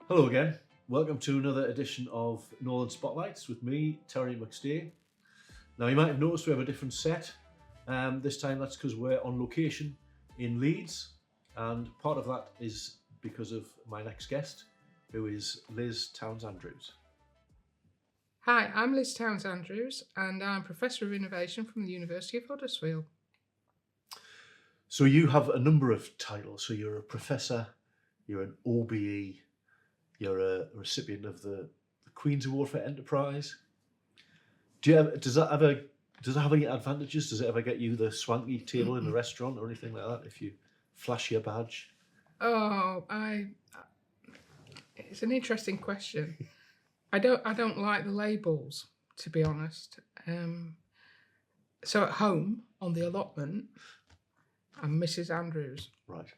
Hello again. Welcome to another edition of Northern Spotlights with me, Terry McStay. Now, you might have noticed we have a different set. This time that's because we're on location in Leeds, and part of that is because of my next guest, who is Liz Towns-Andrews. Hi, I'm Liz Towns-Andrews, and I'm Professor of Innovation from the University of Huddersfield. So you have a number of titles. So you're a professor, you're an OBE, you're a recipient of the Queen's Award for Enterprise. Does that have any advantages? Does it ever get you the swanky table in the restaurant or anything like that if you flash your badge? It's an interesting question. I don't like the labels, to be honest. So at home on the allotment, I'm Mrs. Andrews. Right.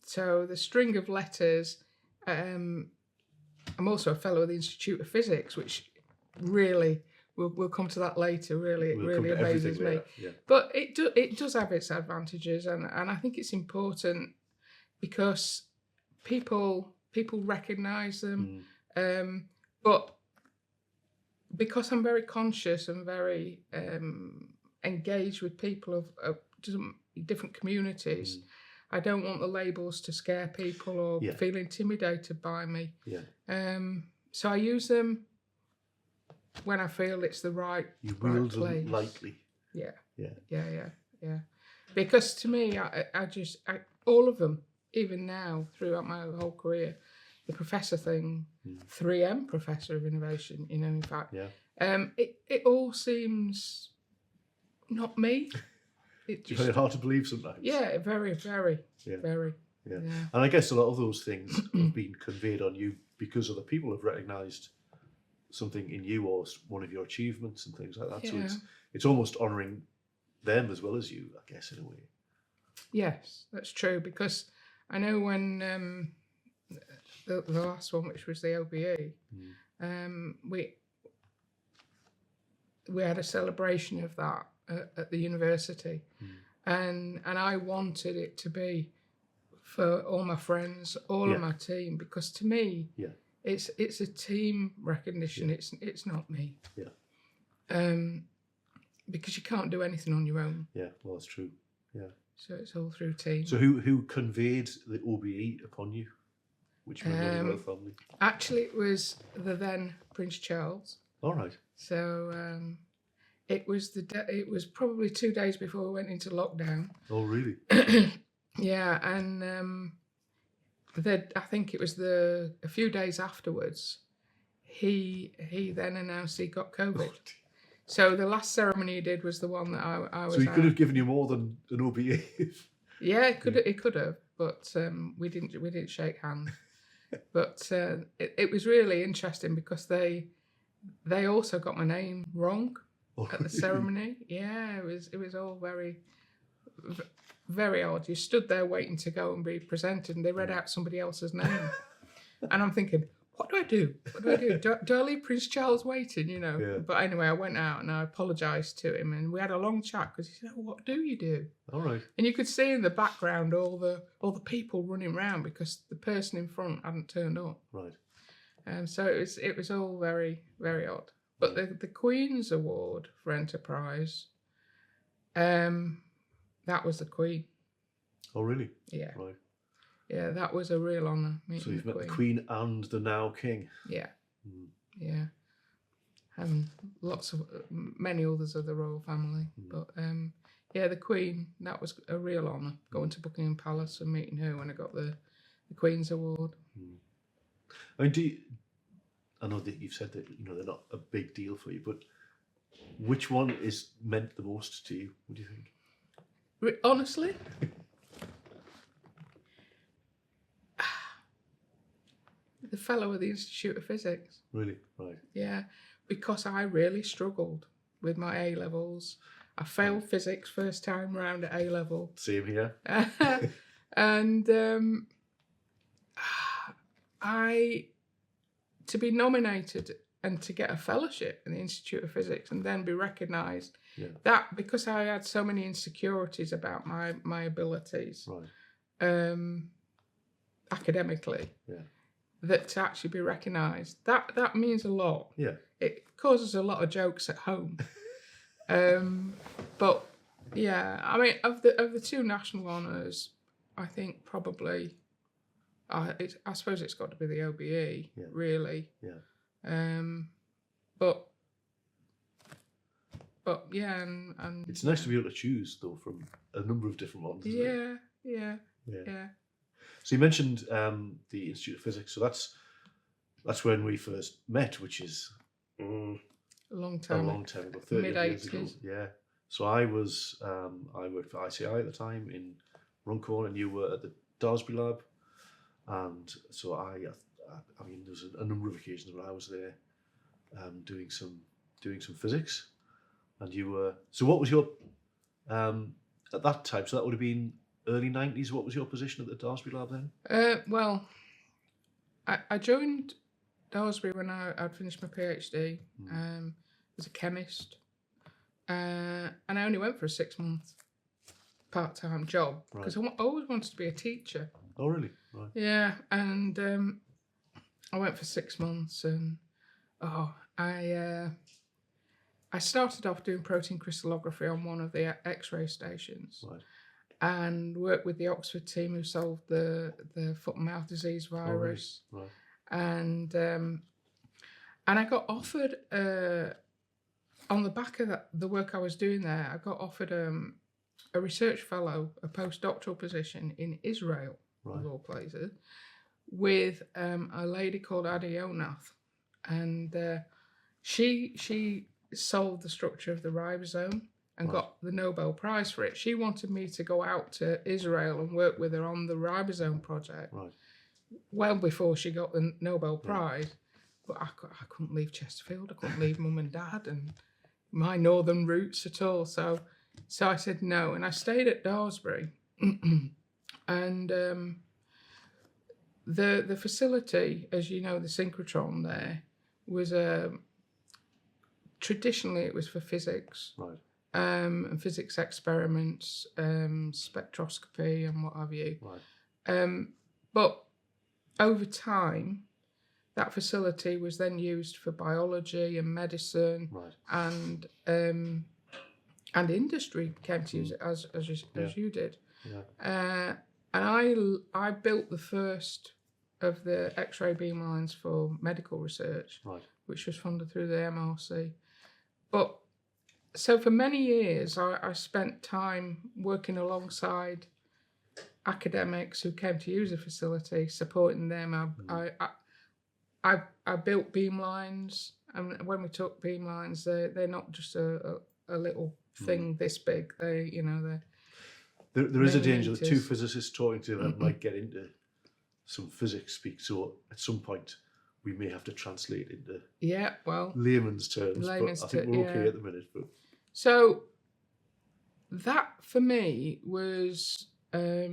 So the string of letters, I'm also a fellow of the Institute of Physics, which really, we'll come to that later, really amazes me. Yeah. But it does have its advantages, and I think it's important because people recognise them. But because I'm very conscious and very engaged with people of different communities, I don't want the labels to scare people or feel intimidated by me. Yeah. So I use them when I feel it's the right place. You wield them lightly. Yeah. Because to me, I all of them, even now, throughout my whole career, the professor thing, 3M, Professor of Innovation, in fact, it all seems not me. It's very hard to believe sometimes. Yeah, very. Yeah. And I guess a lot of those things have been conveyed on you because other people have recognised something in you or one of your achievements and things like that. Yeah. So it's almost honouring them as well as you, I guess, in a way. Yes, that's true, because I know when the last one, which was the OBE, we had a celebration of that at the university, and I wanted it to be for all my friends, all of my team, because to me, it's a team recognition. It's not me. Because you can't do anything on your own. Yeah, well, that's true. Yeah. So it's all through team. So who conveyed the OBE upon you? Which member of the royal family? Actually, it was the then Prince Charles. All right. So it was probably 2 days before we went into lockdown. Oh, really? Yeah, and I think it was a few days afterwards, he then announced he got COVID. So the last ceremony he did was the one that I was. So he could have given you more than an OBE. Yeah, it could have, but we didn't shake hands. But it was really interesting because they also got my name wrong at the ceremony. Yeah, it was all very, very odd. You stood there waiting to go and be presented, and they read out somebody else's name, and I'm thinking, what do I do? Do I leave Prince Charles waiting? Yeah. But anyway, I went out and I apologised to him, and we had a long chat because he said, "Oh, what do you do?" All right. And you could see in the background all the people running around because the person in front hadn't turned up. Right. So it was all very, very odd. But the Queen's Award for Enterprise, that was the Queen. Oh, really? Yeah. Right. Yeah, that was a real honour. So you've met the Queen and the now King. Yeah. Yeah. And many others of the royal family. But the Queen, that was a real honour, going to Buckingham Palace and meeting her when I got the Queen's Award. I mean, I know that you've said that they're not a big deal for you, but which one is meant the most to you? What do you think? Honestly, the fellow of the Institute of Physics. Really? Right. Yeah, because I really struggled with my A levels. I failed physics first time round at A level. Same here. And I to be nominated and to get a fellowship in the Institute of Physics and then be recognised, that because I had so many insecurities about my abilities, academically, that to actually be recognised, that means a lot. Yeah. It causes a lot of jokes at home. But yeah, I mean, of the two national honours, I think probably, I suppose it's got to be the OBE, really. Yeah. But yeah, and it's nice to be able to choose though from a number of different ones. Isn't it? Yeah. So you mentioned the Institute of Physics. So that's when we first met, which is a long time ago, 30 years ago. mid-80s. Yeah. So I worked for ICI at the time in Runcorn, and you were at the Daresbury lab. And so I mean, there was a number of occasions when I was there, doing some physics, and you were. So what was your at that time? So that would have been early 90s. What was your position at the Daresbury lab then? Well, I joined Daresbury when I'd finished my PhD as a chemist, and I only went for a 6-month part-time job because I always wanted to be a teacher. Oh, really? Right. Yeah, and I went for 6 months, and I started off doing protein crystallography on one of the X-ray stations, and worked with the Oxford team who solved the foot and mouth disease virus. Oh, really? And I got offered on the back of the work I was doing there. I got offered a research fellow, a postdoctoral position in Israel, of all places, with a lady called Adi Yonath, and she solved the structure of the ribosome and got the Nobel Prize for it. She wanted me to go out to Israel and work with her on the ribosome project, well before she got the Nobel Prize. But I couldn't leave Chesterfield. I couldn't leave Mum and Dad and my northern roots at all. So I said no, and I stayed at Daresbury. And the facility, as you know, the synchrotron there was traditionally it was for physics, and physics experiments, spectroscopy and what have you. But over time, that facility was then used for biology and medicine, and industry came to use it as you did. And I built the first of the X-ray beamlines for medical research, which was funded through the MRC. But so for many years, I spent time working alongside academics who came to use the facility, supporting them. I built beamlines, and when we talk beamlines, they're not just a little thing this big. There is a danger that two physicists talking together might get into some physics speak. So at some point, we may have to translate into layman's terms. But I think we're okay at the minute. But so that for me was a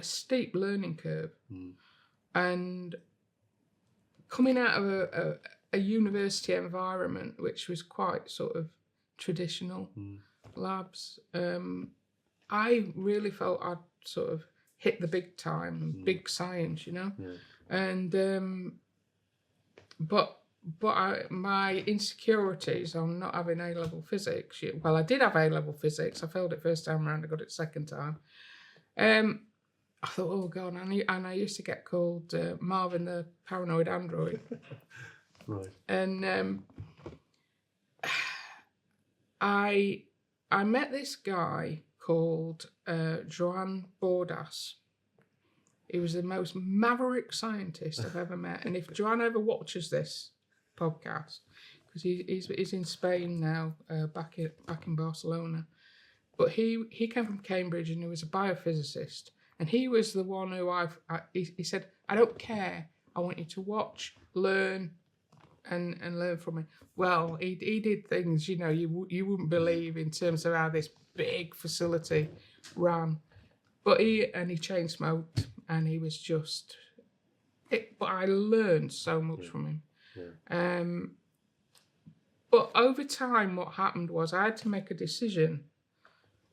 steep learning curve, and coming out of a university environment which was quite sort of traditional labs, I really felt I'd sort of hit the big time, big science, and but my insecurities on not having A-level physics. Well, I did have A-level physics. I failed it first time around. I got it second time. I thought, oh God, and I used to get called Marvin the Paranoid Android. And I met this guy called Joan Bordas. He was the most maverick scientist I've ever met. And if Joan ever watches this podcast, because he's in Spain now, back in Barcelona, but he came from Cambridge and he was a biophysicist. And he was the one who he said, I don't care. I want you to watch, learn, and learn from me. Well, he did things, you wouldn't believe in terms of how this big facility ran. But he chain smoked, and he was just But I learned so much from him. Yeah. But over time, what happened was I had to make a decision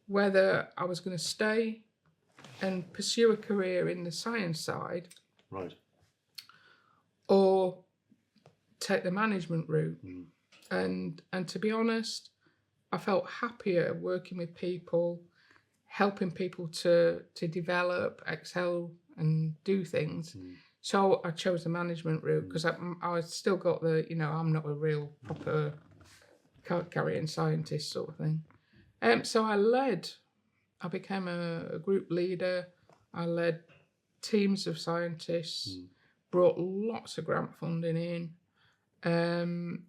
whether I was going to stay and pursue a career in the science side, Right. or take the management route. Mm. And to be honest, I felt happier working with people, helping people to develop, excel, and do things. Mm. So I chose the management route because I still got the, I'm not a real proper card-carrying scientist sort of thing. So I became a group leader. I led teams of scientists, brought lots of grant funding in. And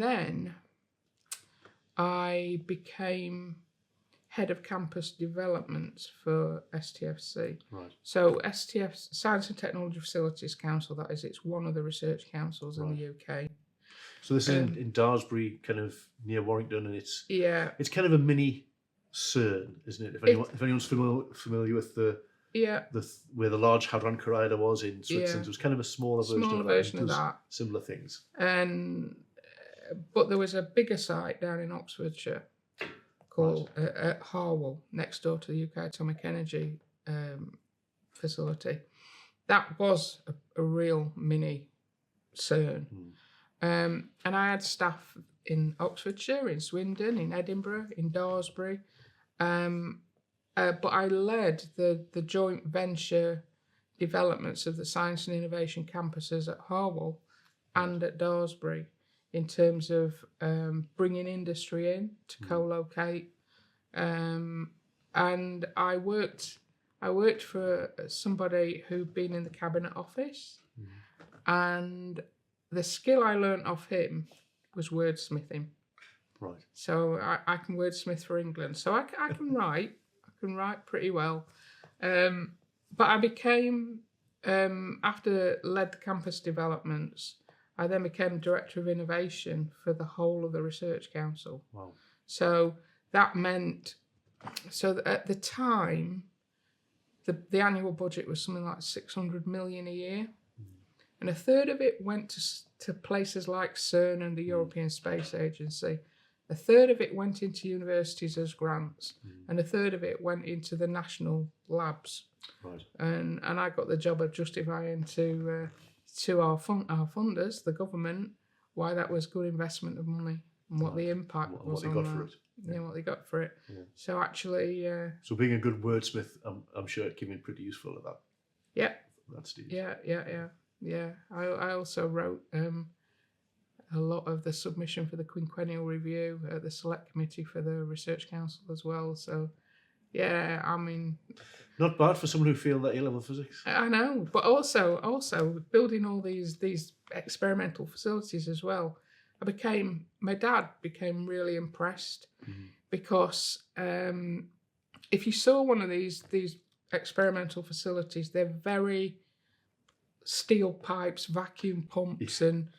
then I became head of campus development for STFC. Right. So STFC, Science and Technology Facilities Council, that is, it's one of the research councils in the UK. So this is in Daresbury, kind of near Warrington, and it's Yeah. it's kind of a mini CERN, isn't it? If anyone's familiar with where the Large Hadron Collider was in Switzerland, it was kind of a smaller version of that. Similar things. But there was a bigger site down in Oxfordshire called at Harwell, next door to the UK Atomic Energy facility. That was a real mini CERN. And I had staff in Oxfordshire, in Swindon, in Edinburgh, in Daresbury. But I led the joint venture developments of the science and innovation campuses at Harwell and at Daresbury in terms of bringing industry in to co-locate. And I worked for somebody who'd been in the Cabinet Office, and the skill I learnt off him was wordsmithing. Right. So I can wordsmith for England. So I can write. I can write pretty well. But I became, after led the campus developments, I then became Director of Innovation for the whole of the Research Council. Wow. So that meant, at the time, the annual budget was something like 600 million a year. And a third of it went to places like CERN and the European Space Agency. A third of it went into universities as grants, and a third of it went into the national labs. Right. And I got the job of justifying to our funders, the government, why that was good investment of money and what the impact was. What they got for it. Yeah, what they got for it. Yeah. So actually, so being a good wordsmith, I'm sure it came in pretty useful at that. Yeah. That stage. Yeah. I also wrote a lot of the submission for the quinquennial review, the select committee for the Research Council as well. So, yeah, I mean, not bad for someone who failed that A-level physics. I know, but also building all these experimental facilities as well. My dad became really impressed because if you saw one of these experimental facilities, they're very steel pipes, vacuum pumps, and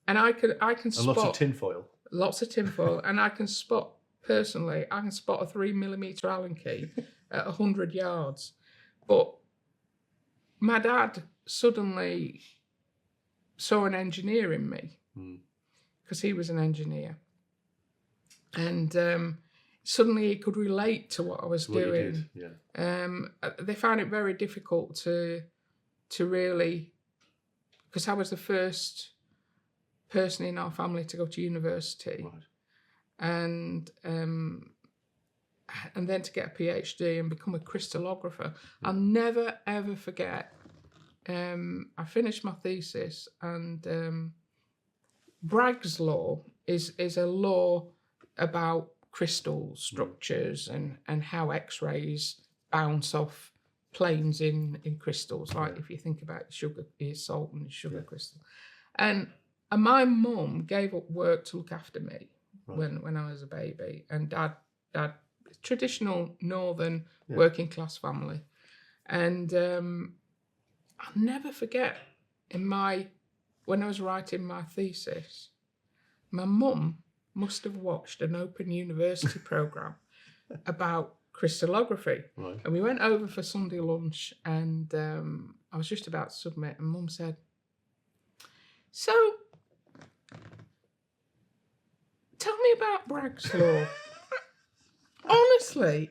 I can spot lots of tinfoil. Lots of tinfoil, and I can spot a 3mm Allen key at 100 yards. But my dad suddenly saw an engineer in me because he was an engineer, and suddenly he could relate to what I was doing. They found it very difficult to really, because I was the first person in our family to go to university, and then to get a PhD and become a crystallographer. I'll never ever forget. I finished my thesis, and Bragg's law is a law about crystal structures and how X-rays bounce off planes in crystals, like if you think about salt and sugar crystal. And my mum gave up work to look after me when I was a baby, and dad traditional northern working class family. And I'll never forget when I was writing my thesis, my mum must have watched an Open University programme about crystallography. Right. And we went over for Sunday lunch, and I was just about to submit, and Mum said, "So, tell me about Bragg's law." Honestly,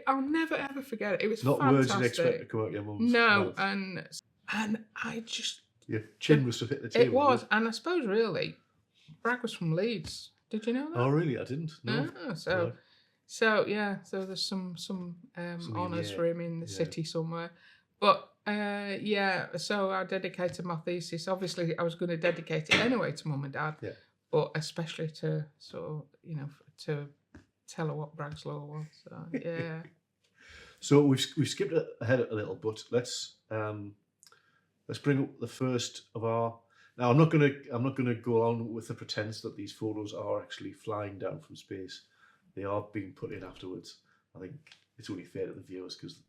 I'll never ever forget it. It was Not fantastic. words you'd expect to come out your mum's No, mouth. and I just... Your chin must have hit the table. It was, and I suppose really, Bragg was from Leeds. Did you know that? Oh, really? I didn't. No. So, Right. so yeah, so there's some honours for him in the city somewhere. But so I dedicated my thesis. Obviously, I was going to dedicate it anyway to Mum and Dad, but especially to sort of, to tell her what Bragg's law was. So yeah. So we've skipped ahead a little, but let's bring up the first of our. Now I'm not gonna go on with the pretense that these photos are actually flying down from space. They are being put in afterwards. I think it's only fair to the viewers because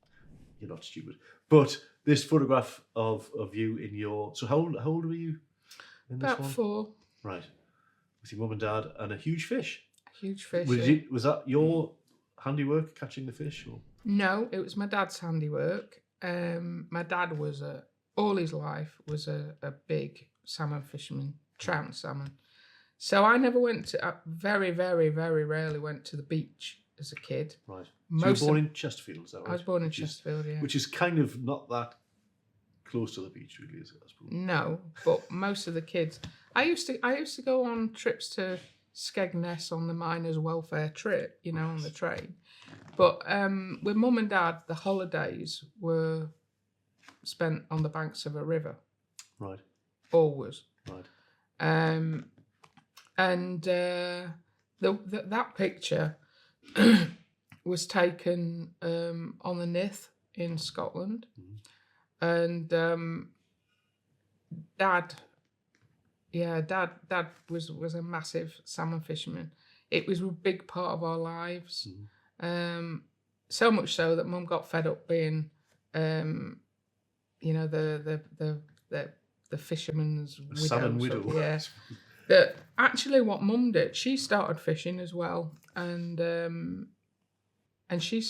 you're not stupid. But this photograph of you in your... So how old were you in this About one? 4. Right. With your mum and dad and a huge fish. A huge fish. Was that your handiwork, catching the fish? Or? No, it was my dad's handiwork. My dad was all his life was a big salmon fisherman, trout and salmon. So I never went to, very, very, very rarely went to the beach as a kid. Right. So you were born in Chesterfield, is that right? I was born in Chesterfield, yeah. Which is kind of not that close to the beach, really, is it, I suppose? No, but most of the kids... I used to go on trips to Skegness on the miners' welfare trip, on the train. But with Mum and Dad, the holidays were spent on the banks of a river. Right. Always. Right. And that picture was taken on the Nith in Scotland. And Dad was a massive salmon fisherman. It was a big part of our lives. So much so that Mum got fed up being, the fisherman's widow. Salmon widow. Yeah. But actually, what Mum did, she started fishing as well, and she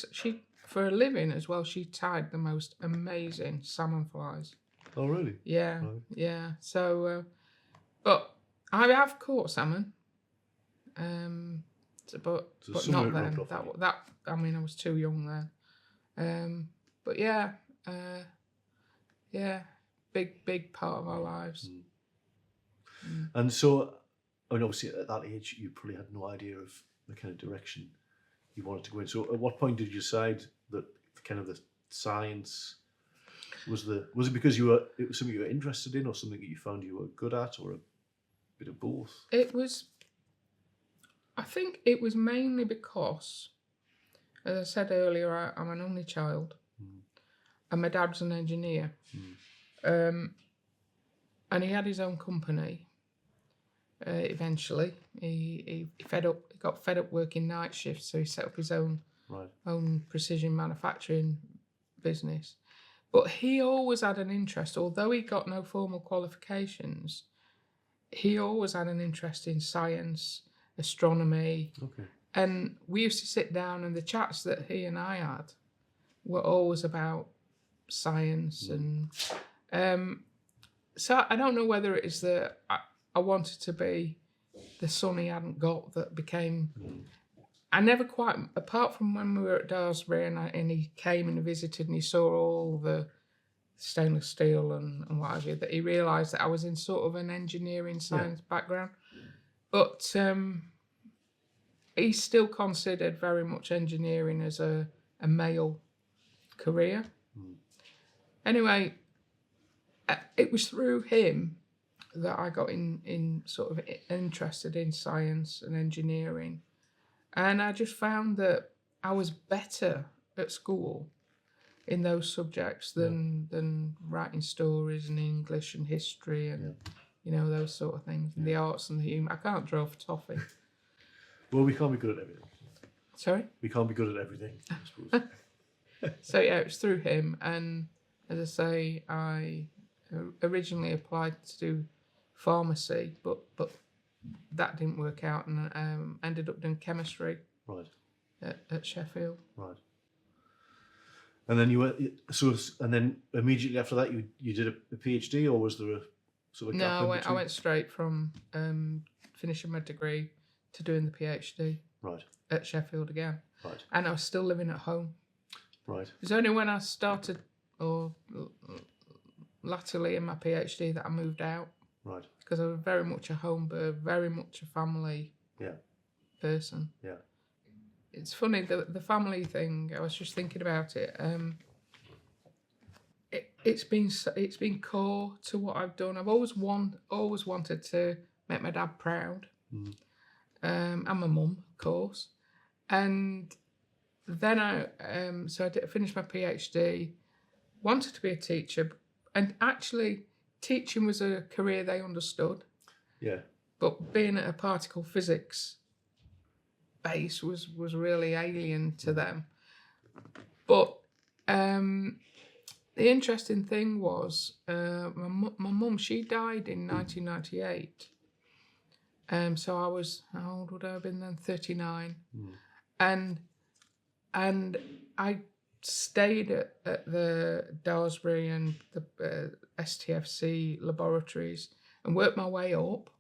for a living as well, she tied the most amazing salmon flies. Oh, really? Yeah, right. Yeah. So, but I have caught salmon, but not then. That I mean, I was too young then. But yeah, big part of our lives. And so, I mean, obviously at that age, you probably had no idea of the kind of direction you wanted to go in. So, at what point did you decide that kind of the science was it because it was something you were interested in, or something that you found you were good at, or a bit of both? I think it was mainly because, as I said earlier, I'm an only child, and my dad's an engineer, and he had his own company. Eventually, he got fed up working night shifts, so he set up his own precision manufacturing business. But he always had an interest, although he got no formal qualifications. He always had an interest in science, astronomy, and we used to sit down, and the chats that he and I had were always about science, and so I don't know whether it is that I wanted to be the son he hadn't got that became... I never quite... Apart from when we were at Daresbury and he came and visited and he saw all the stainless steel and what have you, that he realised that I was in sort of an engineering science background. But he still considered very much engineering as a male career. Anyway, it was through him that I got in sort of interested in science and engineering, and I just found that I was better at school in those subjects than writing stories and English and history and those sort of things, and the arts and the humour. I can't draw for toffee. Well, we can't be good at everything. Sorry? We can't be good at everything, I suppose. So yeah, it was through him, and as I say, I originally applied to do pharmacy, but that didn't work out, and ended up doing chemistry. Right. at Sheffield. Right. And then you were and then immediately after that you did a PhD, or was there a sort of gap in I between? went straight from finishing my degree to doing the PhD. Right. At Sheffield again. Right. And I was still living at home. Right. It was only when I started, or latterly in my PhD, that I moved out. Right. Because I was very much a home bird, very much a family person. Yeah. It's funny, the family thing, I was just thinking about it. It's been core to what I've done. I've always wanted to make my dad proud. And my mum, of course. And then I finished my PhD, wanted to be a teacher, and actually teaching was a career they understood. Yeah. But being at a particle physics base was really alien to them. But the interesting thing was my mum, she died in 1998. So I was, how old would I have been then? 39. And I stayed at the Daresbury and the STFC laboratories and worked my way up.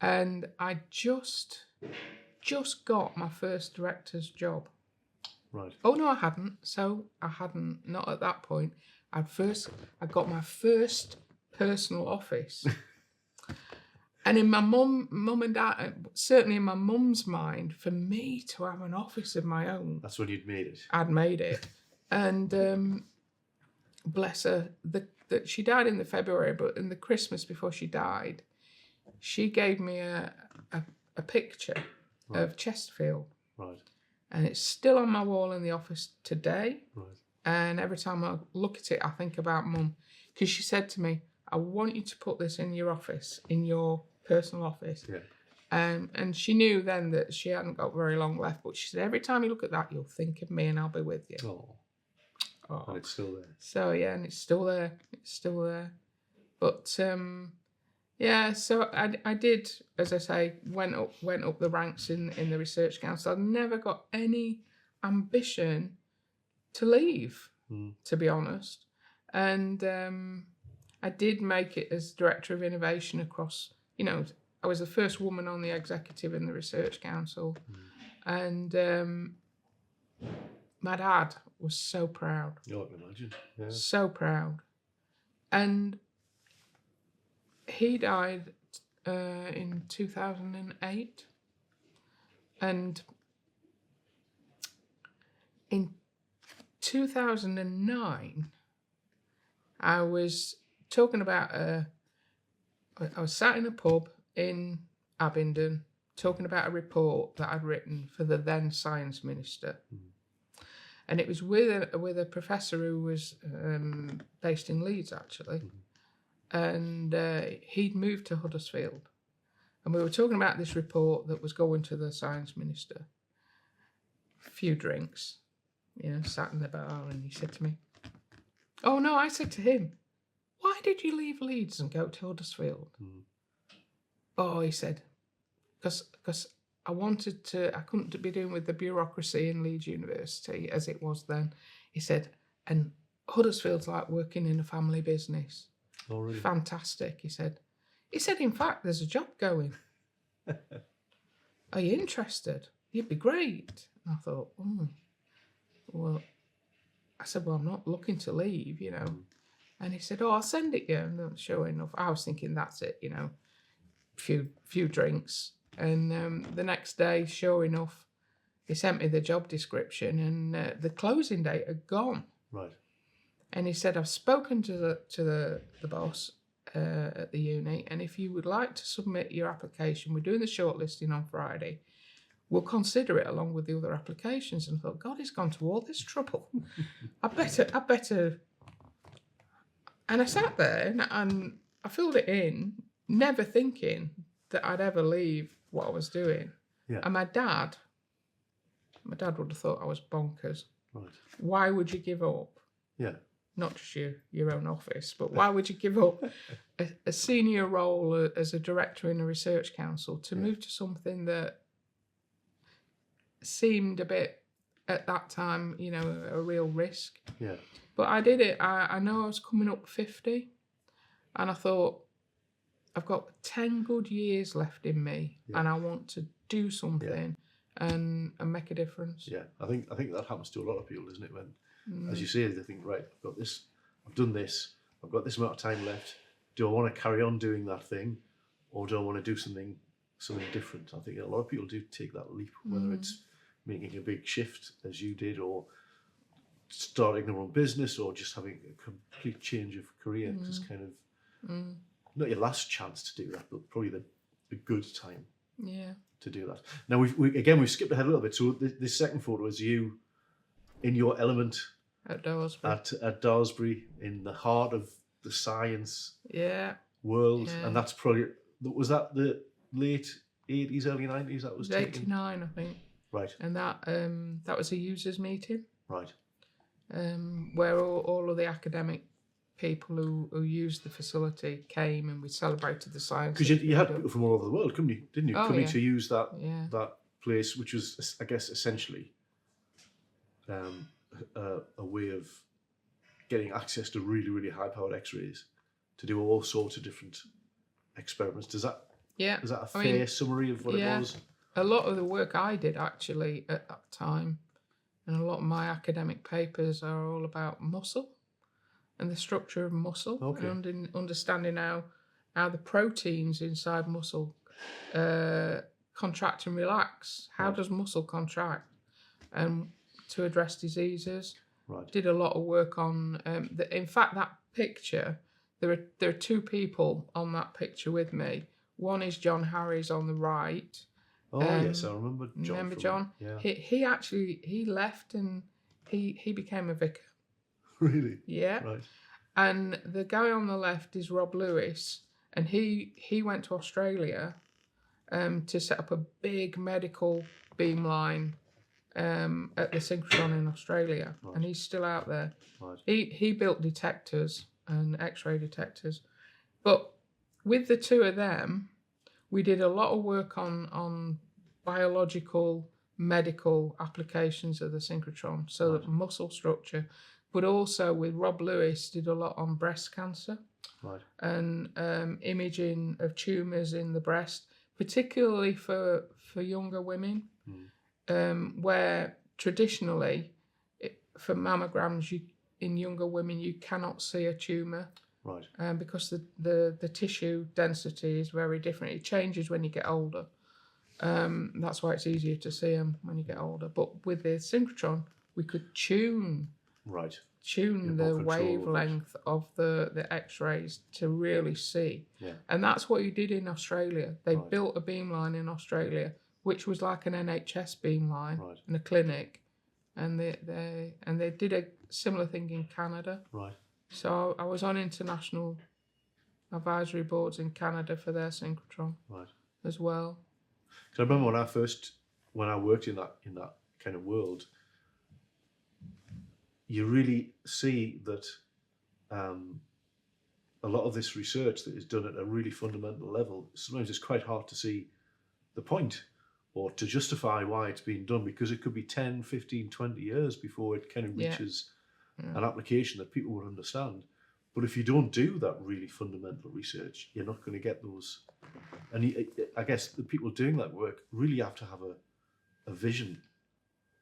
And I just got my first director's job. Right. Oh no, I hadn't. So I hadn't, not at that point. I got my first personal office. And in my mum and dad, certainly in my mum's mind, for me to have an office of my own. That's when you'd made it. I'd made it. And bless her, she died in the February, but in the Christmas before she died, she gave me a picture of Chesterfield. Right. And it's still on my wall in the office today. Right. And every time I look at it, I think about Mum. Because she said to me, I want you to put this in your office, in your personal office. Yeah. And she knew then that she hadn't got very long left, but she said, every time you look at that, you'll think of me and I'll be with you. Oh. And it's still there. So, yeah, and it's still there. It's still there. But, so I did, as I say, went up the ranks in the Research Council. I never got any ambition to leave, to be honest. And I did make it as Director of Innovation across, I was the first woman on the executive in the Research Council. And my dad was so proud. Oh, I can imagine. Yeah. So proud. And he died in 2008. And in 2009, I was talking about I was sat in a pub in Abingdon talking about a report that I'd written for the then Science Minister. And it was with a professor who was based in Leeds, actually. And he'd moved to Huddersfield. And we were talking about this report that was going to the Science Minister. A few drinks, sat in the bar, and he said to me, oh no, I said to him, why did you leave Leeds and go to Huddersfield? Oh, he said, because I couldn't be doing with the bureaucracy in Leeds University as it was then. He said, and Huddersfield's like working in a family business. Oh, really? Fantastic, he said. He said, in fact, there's a job going. Are you interested? You'd be great. And I thought, well, I said, well, I'm not looking to leave, And he said, oh, I'll send it you. And sure enough, I was thinking, that's it, few drinks. And the next day, sure enough, he sent me the job description and the closing date had gone. Right. And he said, I've spoken to the boss at the uni, and if you would like to submit your application, we're doing the shortlisting on Friday. We'll consider it along with the other applications. And I thought, God, he's gone to all this trouble. I better. And I sat there and I filled it in, never thinking that I'd ever leave what I was doing. Yeah. And my dad would have thought I was bonkers. Right. Why would you give up? Yeah. Not just your own office, but why would you give up a senior role as a director in a research council to move to something that seemed a bit at that time, a real risk. Yeah. But I did it. I know I was coming up 50, and I thought, I've got 10 good years left in me, and I want to do something and make a difference. Yeah, I think that happens to a lot of people, doesn't it? When, as you say, they think, right, I've got this, I've done this, I've got this amount of time left. Do I want to carry on doing that thing, or do I want to do something different? I think a lot of people do take that leap, whether it's making a big shift as you did, or starting their own business, or just having a complete change of career. It's kind of not your last chance to do that, but probably the good time to do that. Now we've skipped ahead a little bit. So this second photo is you in your element at Daresbury. At Daresbury, in the heart of the science world, and that's probably, was that the late 80s, early 90s? That was 89, I think. Right. And that was a users meeting. Right. Where all of the academic people who used the facility came, and we celebrated the science. Because you had people from all over the world, didn't you? Coming to use that place, which was, I guess, essentially a way of getting access to really, really high-powered X-rays to do all sorts of different experiments. Is that a fair summary of what it was? A lot of the work I did actually at that time, and a lot of my academic papers are all about muscle and the structure of muscle, and understanding how the proteins inside muscle contract and relax. How does muscle contract? And to address diseases. Right. Did a lot of work on. In fact, that picture, there are two people on that picture with me. One is John Harries on the right. Oh yes, I remember John. Remember John? Yeah. He actually left and he became a vicar. Really? Yeah. Right. And the guy on the left is Rob Lewis, and he went to Australia to set up a big medical beamline at the synchrotron in Australia, and he's still out there. Right. He built detectors and X-ray detectors, but with the two of them, we did a lot of work on biological, medical applications of the synchrotron, so that muscle structure, but also with Rob Lewis did a lot on breast cancer, and imaging of tumours in the breast, particularly for younger women. Where traditionally, for mammograms, in younger women, you cannot see a tumour. Right. Because the tissue density is very different. It changes when you get older. That's why it's easier to see them when you get older. But with the synchrotron, we could tune the wavelength of the X-rays to really see. Yeah. And that's what you did in Australia. They built a beamline in Australia, which was like an NHS beamline in a clinic, and they did a similar thing in Canada. Right. So I was on international advisory boards in Canada for their synchrotron as well. So I remember when I worked in that kind of world, you really see that a lot of this research that is done at a really fundamental level, sometimes it's quite hard to see the point or to justify why it's being done, because it could be 10, 15, 20 years before it kind of reaches an application that people would understand. But if you don't do that really fundamental research, you're not going to get those. And I guess the people doing that work really have to have a vision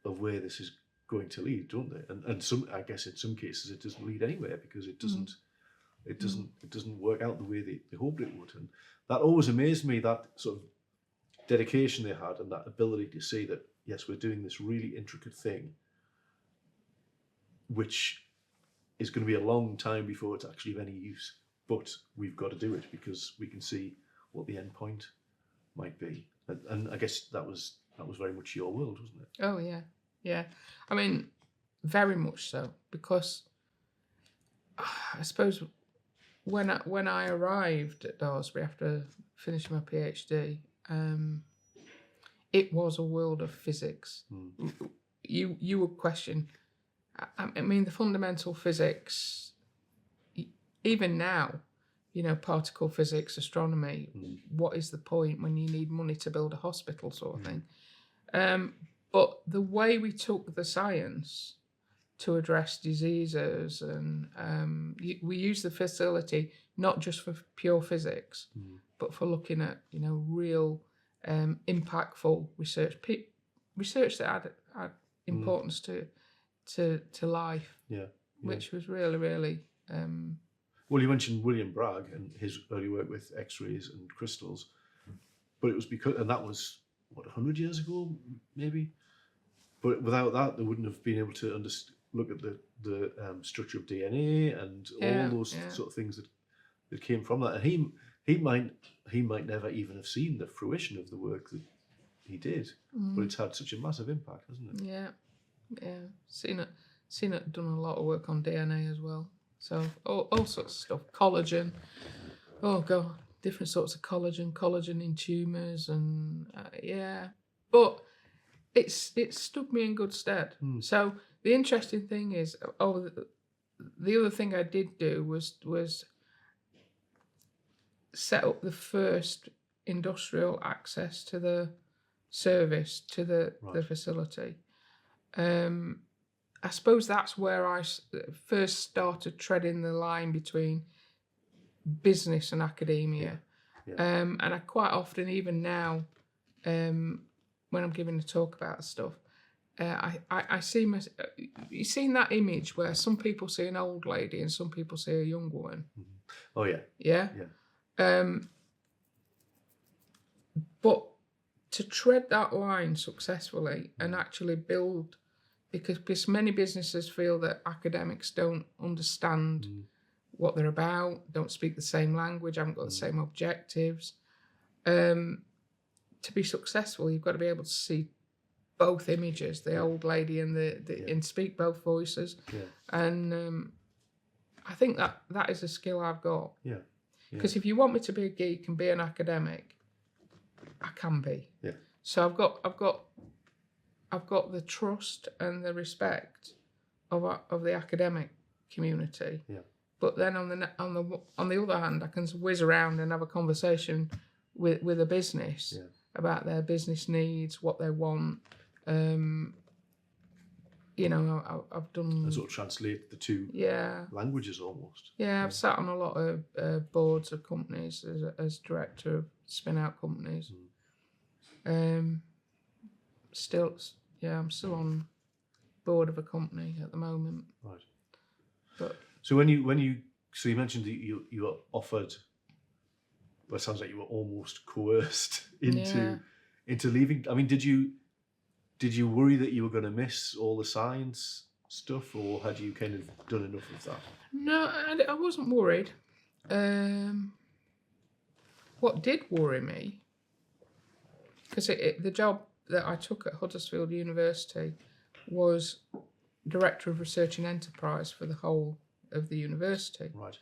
of where this is going to lead, don't they? And I guess in some cases it doesn't lead anywhere, because it doesn't work out the way they hoped it would. And that always amazed me, that sort of dedication they had and that ability to see that, yes, we're doing this really intricate thing, which is going to be a long time before it's actually of any use, but we've got to do it because we can see what the end point might be. And I guess that was very much your world, wasn't it? Oh yeah. I mean, very much so, because I suppose when I arrived at Daresbury after finishing my PhD, it was a world of physics. You would question. I mean, the fundamental physics, even now, particle physics, astronomy, what is the point when you need money to build a hospital, sort of thing. But the way we took the science to address diseases, and we use the facility not just for pure physics, but for looking at real impactful research, research that had importance to life. Yeah. Which was really, really. Well, you mentioned William Bragg and his early work with X-rays and crystals, but it was because, and that was 100 years ago, maybe. But without that, they wouldn't have been able to look at the structure of DNA and all those sort of things that came from that. And he might never even have seen the fruition of the work that he did, but it's had such a massive impact, hasn't it? Yeah. Seen it done a lot of work on DNA as well. So all sorts of stuff. Collagen. Oh God, different sorts of collagen in tumours, and but it's stood me in good stead. So the interesting thing is, the other thing I did do was set up the first industrial access to the service, to the facility. I suppose that's where I first started treading the line between business and academia. And I quite often, even now, when I'm giving a talk about stuff, I see you've seen that image where some people see an old lady and some people see a young woman. Oh yeah. Yeah. But to tread that line successfully and actually build, because many businesses feel that academics don't understand what they're about, don't speak the same language, haven't got the same objectives. To be successful, you've got to be able to see both images, the old lady and and speak both voices. And I think that is a skill I've got. Because if you want me to be a geek and be an academic, I can be. So I've got the trust and the respect of the academic community. But then on the other hand, I can whiz around and have a conversation with a business about their business needs, what they want. I've done. And sort of translate the two languages almost. I've sat on a lot of boards of companies as director of spin-out companies. I'm still on board of a company at the moment. Right. But so you mentioned that you were offered. Well, it sounds like you were almost coerced into leaving. I mean, did you worry that you were going to miss all the science stuff, or had you kind of done enough of that? No, I wasn't worried. What did worry me, because the job that I took at Huddersfield University was Director of Research and Enterprise for the whole of the university. Right.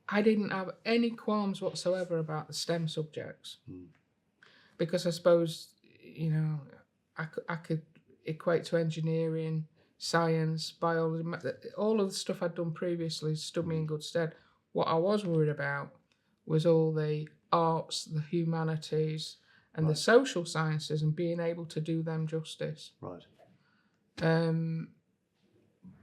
I didn't have any qualms whatsoever about the STEM subjects, because I suppose, I could equate to engineering, science, biology, all of the stuff I'd done previously stood me in good stead. What I was worried about was all the arts, the humanities, and the social sciences, and being able to do them justice. Right.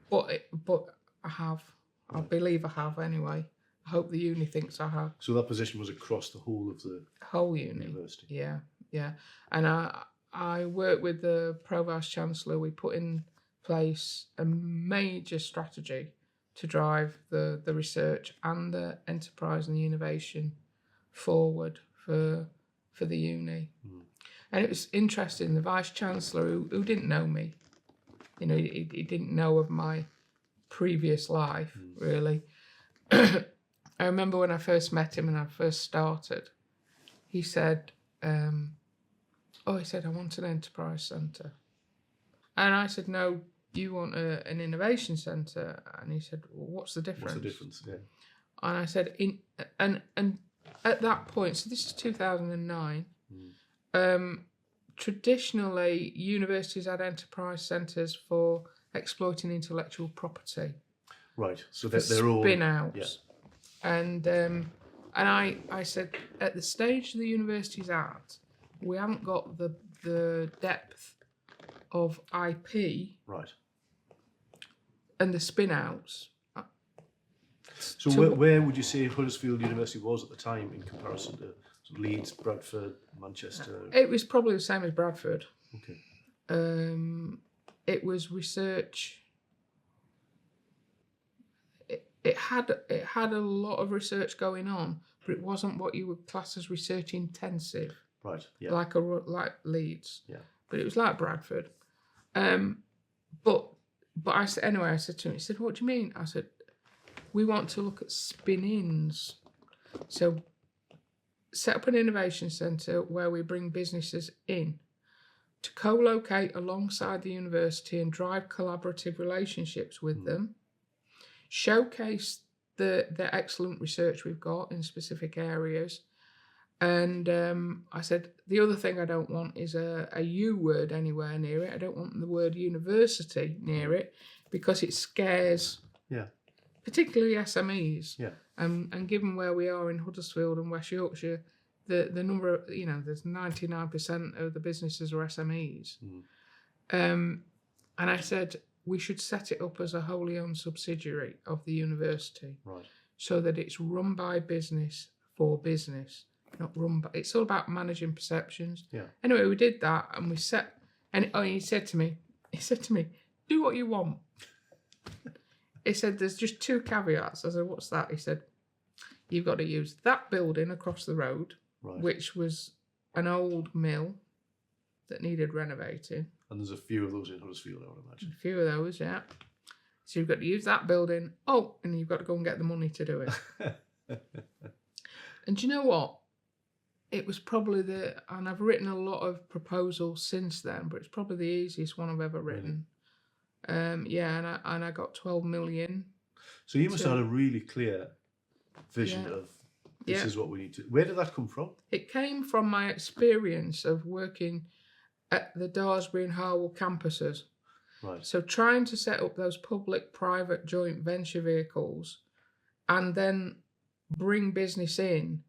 But I have. I believe I have anyway. I hope the uni thinks I have. So that position was across the whole of the whole university. Yeah. And I worked with the Pro-Vice Chancellor. We put in place a major strategy to drive the research and the enterprise and the innovation forward for the uni. And it was interesting, the Vice Chancellor, who didn't know me, he didn't know of my previous life, really. I remember when I first met him and I first started, he said, I want an enterprise centre. And I said, no, you want an innovation centre? And he said, well, what's the difference? What's the difference, yeah. And I said, and at that point, so this is 2009, traditionally, universities had enterprise centres for exploiting intellectual property. Right, so they're all spin-outs. Yeah. And I said, at the stage the university's at, we haven't got the depth of IP Right. and the spin-outs. So where would you say Huddersfield University was at the time in comparison to Leeds, Bradford, Manchester? It was probably the same as Bradford. Okay. It was research. It had a lot of research going on, but it wasn't what you would class as research intensive. Right. Yeah. Like Leeds. Yeah. But it was like Bradford. But I said anyway. I said to him. He said, "What do you mean?" I said, "We want to look at spin-ins. So set up an innovation centre where we bring businesses in to co-locate alongside the university and drive collaborative relationships with them, showcase the excellent research we've got in specific areas." And I said, the other thing I don't want is a U word anywhere near it. I don't want the word university near it because it scares particularly SMEs. Yeah. And given where we are in Huddersfield and West Yorkshire, the number of, there's 99% of the businesses are SMEs. And I said, we should set it up as a wholly owned subsidiary of the university. Right. So that it's run by business for business, not run by, it's all about managing perceptions. Yeah. Anyway, we did that and we set, and he said to me, do what you want. He said, there's just 2 caveats. I said, what's that? He said, you've got to use that building across the road, which was an old mill that needed renovating. And there's a few of those in Huddersfield, I would imagine. A few of those, yeah. So you've got to use that building. Oh, and you've got to go and get the money to do it. And do you know what? It was probably and I've written a lot of proposals since then, but it's probably the easiest one I've ever written. Really? And I got 12 million. So you must have had a really clear vision of this is what we need to. Where did that come from? It came from my experience of working at the Daresbury and Harwell campuses. Right. So trying to set up those public-private joint venture vehicles and then bring business in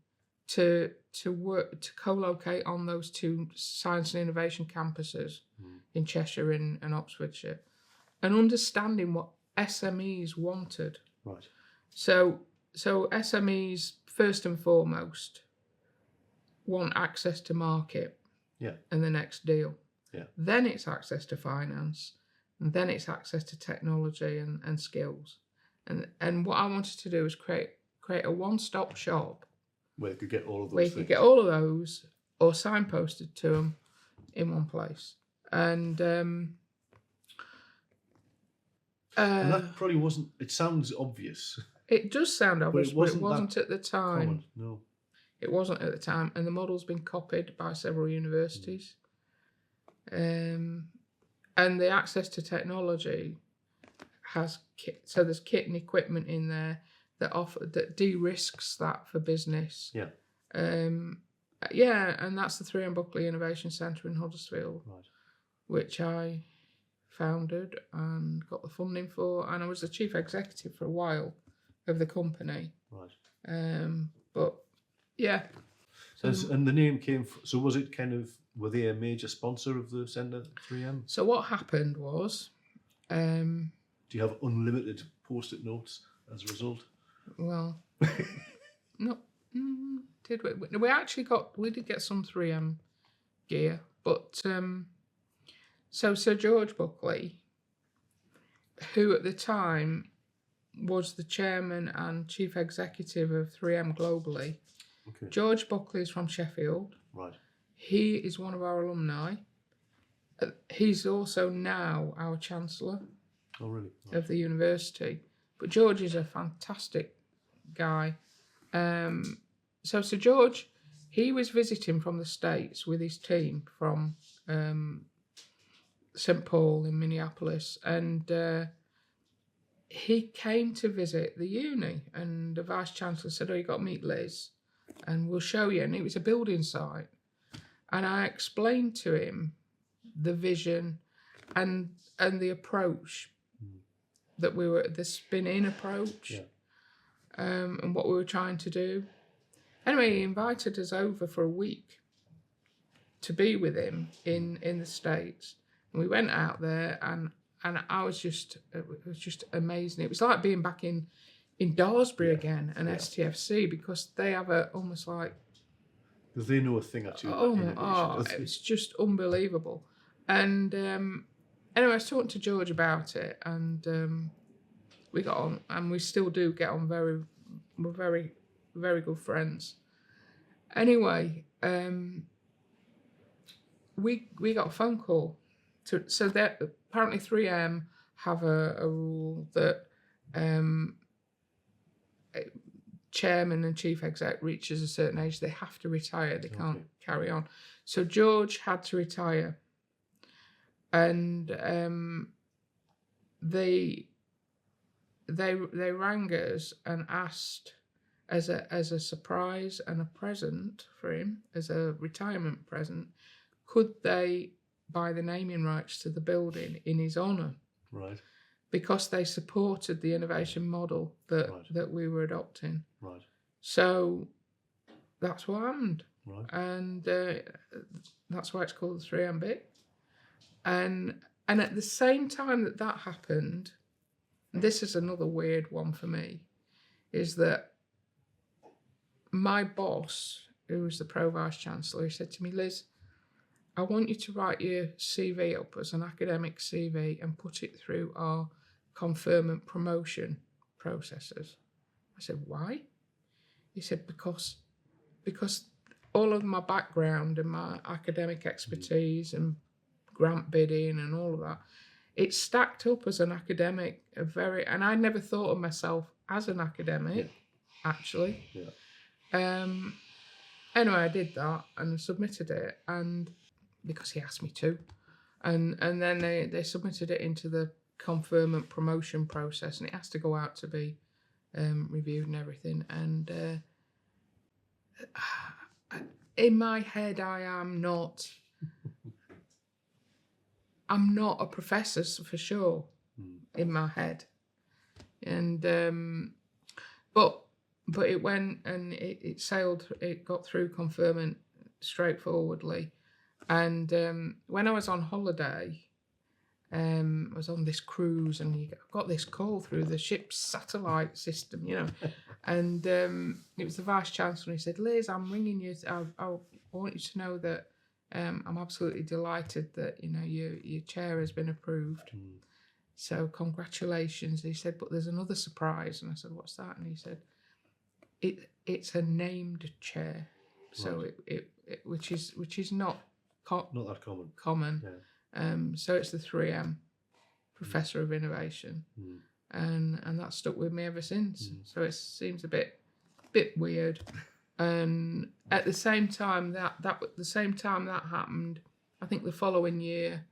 to work, to co-locate on those 2 science and innovation campuses in Cheshire and Oxfordshire, and understanding what SMEs wanted. Right. So SMEs, first and foremost, want access to market. Yeah. And the next deal. Yeah. Then it's access to finance, and then it's access to technology and skills. And what I wanted to do was create a one-stop shop where you could get all of those. Where you could get all of those, or signposted to them in one place. And that probably wasn't. It sounds obvious. It does sound obvious, but it wasn't at the time. Common. No. It wasn't at the time, and the model's been copied by several universities. And the access to technology has kit, so there's kit and equipment in there that de-risks that for business. Yeah. And that's the 3M Buckley Innovation Centre in Huddersfield, which I founded and got the funding for, and I was the chief executive for a while of the company. Right. But yeah. And the name came. So was it kind of? Were they a major sponsor of the centre, 3M? So what happened was, do you have unlimited post-it notes as a result? Well, no. Did we? We did get some 3M gear, but so Sir George Buckley, who at the time was the chairman and chief executive of 3M globally. Okay. George Buckley is from Sheffield. Right. He is one of our alumni. He's also now our chancellor. Oh, really? Right. Of the university. But George is a fantastic guy. So Sir George, he was visiting from the States with his team from St. Paul in Minneapolis, and he came to visit the uni, and the vice chancellor said, "Oh, you got to meet Liz, and we'll show you." And it was a building site, and I explained to him the vision and the approach that we were, the spin-in approach, and what we were trying to do. Anyway, he invited us over for a week to be with him in the States. And we went out there, and it was just amazing. It was like being back in Daresbury again, and STFC, because they have almost like, because they know a thing or two about innovation. it was just unbelievable. And anyway, I was talking to George about it, and we got on, and we still do get on we're very, very good friends. Anyway, we got a phone call. So that apparently 3M have a rule that chairman and chief exec reaches a certain age, they have to retire. They can't carry on. So George had to retire, and they rang us and asked, as a surprise and a present for him, as a retirement present, could they buy the naming rights to the building in his honour? Right. Because they supported the innovation model that we were adopting. Right. So that's what happened. Right. And that's why it's called the 3M bit. And at the same time that happened, this is another weird one for me, is that my boss, who was the Pro-Vice Chancellor, he said to me, Liz, I want you to write your CV up as an academic CV and put it through our conferment promotion processes. I said, why? He said, because all of my background and my academic expertise and grant bidding and all of that, it stacked up as an academic, and I never thought of myself as an academic, actually. Yeah. Anyway, I did that and submitted it, and because he asked me to, and then they submitted it into the conferment promotion process, and it has to go out to be reviewed and everything. And in my head, I'm not a professor for sure, in my head, and but it went and it sailed. It got through conferment straightforwardly. And when I was on holiday, I was on this cruise, and you got this call through the ship's satellite system, and it was the Vice Chancellor, and he said, Liz, I'm ringing you. I want you to know that I'm absolutely delighted that, your chair has been approved. So congratulations. He said, but there's another surprise. And I said, what's that? And he said, it's a named chair. So right. which is not that common. Yeah. So it's the 3M Professor of Innovation, and that stuck with me ever since. So it seems a bit weird. And at the same time that happened, I think the following year,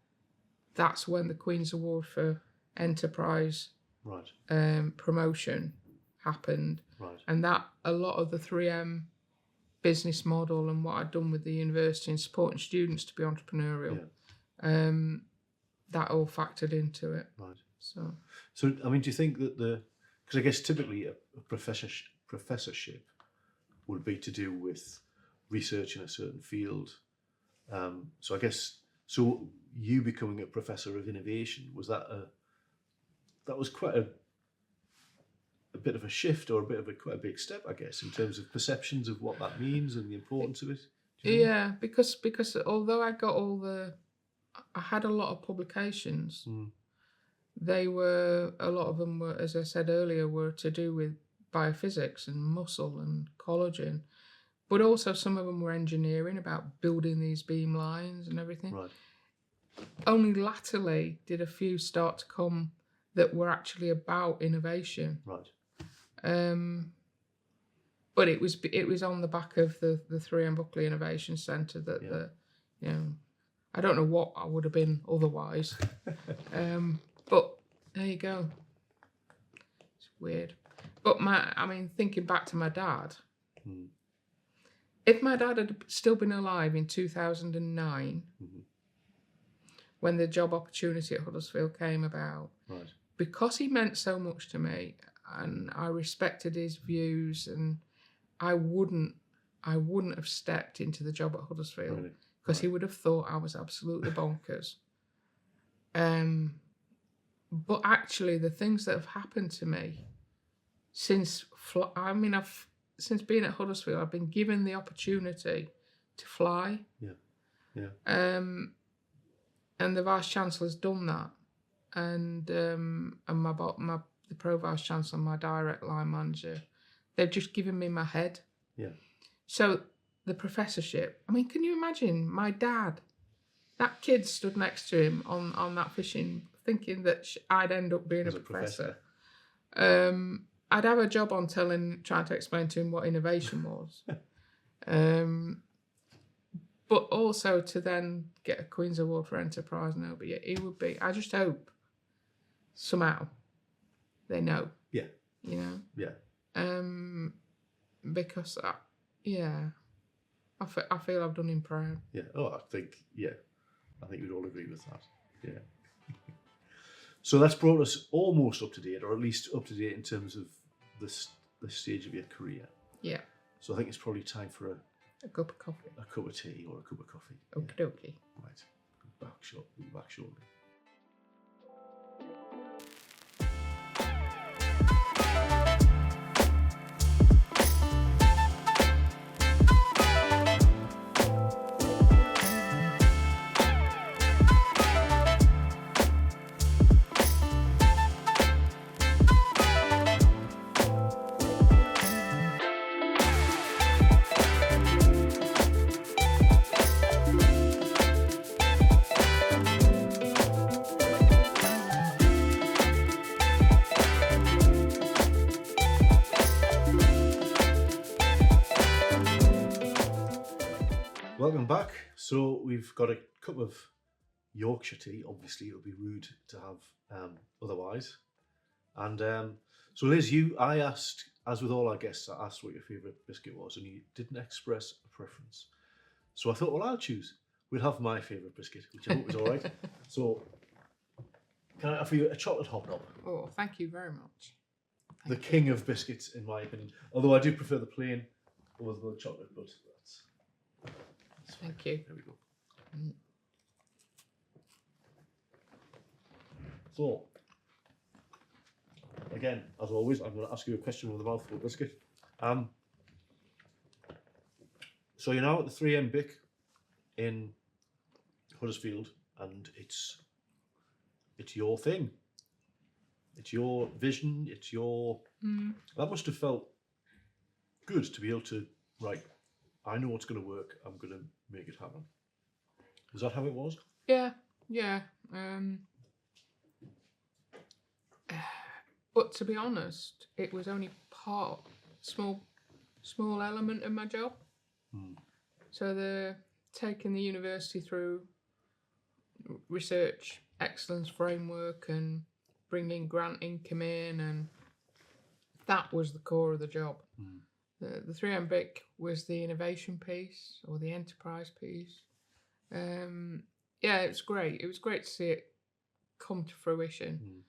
that's when the Queen's Award for Enterprise promotion happened, and that a lot of the 3M business model and what I'd done with the university and supporting students to be entrepreneurial, that all factored into it. Right. So I mean, do you think that because I guess typically a professorship would be to do with research in a certain field. So I guess, you becoming a Professor of Innovation, was that was quite a bit of a shift, or quite a big step, I guess, in terms of perceptions of what that means and the importance of it? Yeah, because although I had a lot of publications, a lot of them were, as I said earlier, were to do with biophysics and muscle and collagen, but also some of them were engineering, about building these beam lines and everything. Right. Only latterly did a few start to come that were actually about innovation. Right. But it was on the back of the 3M Buckley Innovation Centre that I don't know what I would have been otherwise. But there you go. It's weird. But thinking back to my dad, if my dad had still been alive in 2009, when the job opportunity at Huddersfield came about, because he meant so much to me, and I respected his views, and I wouldn't have stepped into the job at Huddersfield, because he would have thought I was absolutely bonkers. But actually, the things that have happened to me since since being at Huddersfield, I've been given the opportunity to fly. Yeah. And the Vice Chancellor's done that, and the Pro Vice Chancellor, my direct line manager, they've just given me my head. Yeah. So the professorship. I mean, can you imagine my dad? That kid stood next to him on that fishing, thinking that I'd end up being As a a professor. professor. I'd have a job on trying to explain to him what innovation was. But also to then get a Queen's Award for Enterprise and OBE, it would be. I just hope somehow they know. Yeah. You know. Yeah. Because I feel I've done him proud. Yeah. Oh, I think we'd all agree with that. Yeah. So that's brought us almost up to date, or at least up to date in terms of the stage of your career. Yeah. So I think it's probably time for a cup of coffee. A cup of tea or a cup of coffee. Okie dokie. Right. We'll be back shortly. Welcome back. So we've got a cup of Yorkshire tea. Obviously, it'll be rude to have otherwise. And so, Liz, I asked, as with all our guests, I asked what your favourite biscuit was, and you didn't express a preference. So I thought, well, I'll choose. We'll have my favourite biscuit, which I hope is all right. So, can I offer you a chocolate hobnob? Oh, thank you very much. The king of biscuits, in my opinion. Although I do prefer the plain over the chocolate, but that's thank you. There we go. So, again, as always, I'm going to ask you a question with a mouthful of biscuit. So you're now at the 3M BIC in Huddersfield, and it's your thing. It's your vision. It's your. That must have felt good to be able to write. I know what's going to work. I'm going to make it happen. Is that how it was? Yeah. But to be honest, it was only small element of my job. So the taking the university through research excellence framework and bringing grant income in, and that was the core of the job. The 3M BIC was the innovation piece or the enterprise piece. It's great. It was great to see it come to fruition.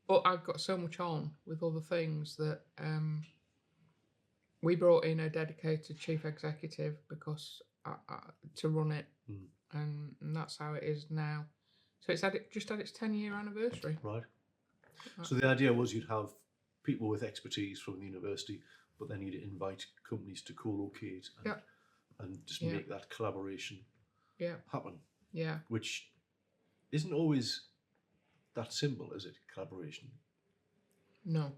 But I've got so much on with other things that we brought in a dedicated chief executive because to run it, and that's how it is now. So it's just had its 10-year anniversary. Right. So the idea was you'd have people with expertise from the university, but then you'd invite companies to co-locate and just make that collaboration happen. Yeah. Which isn't always that simple, is it? Collaboration. No.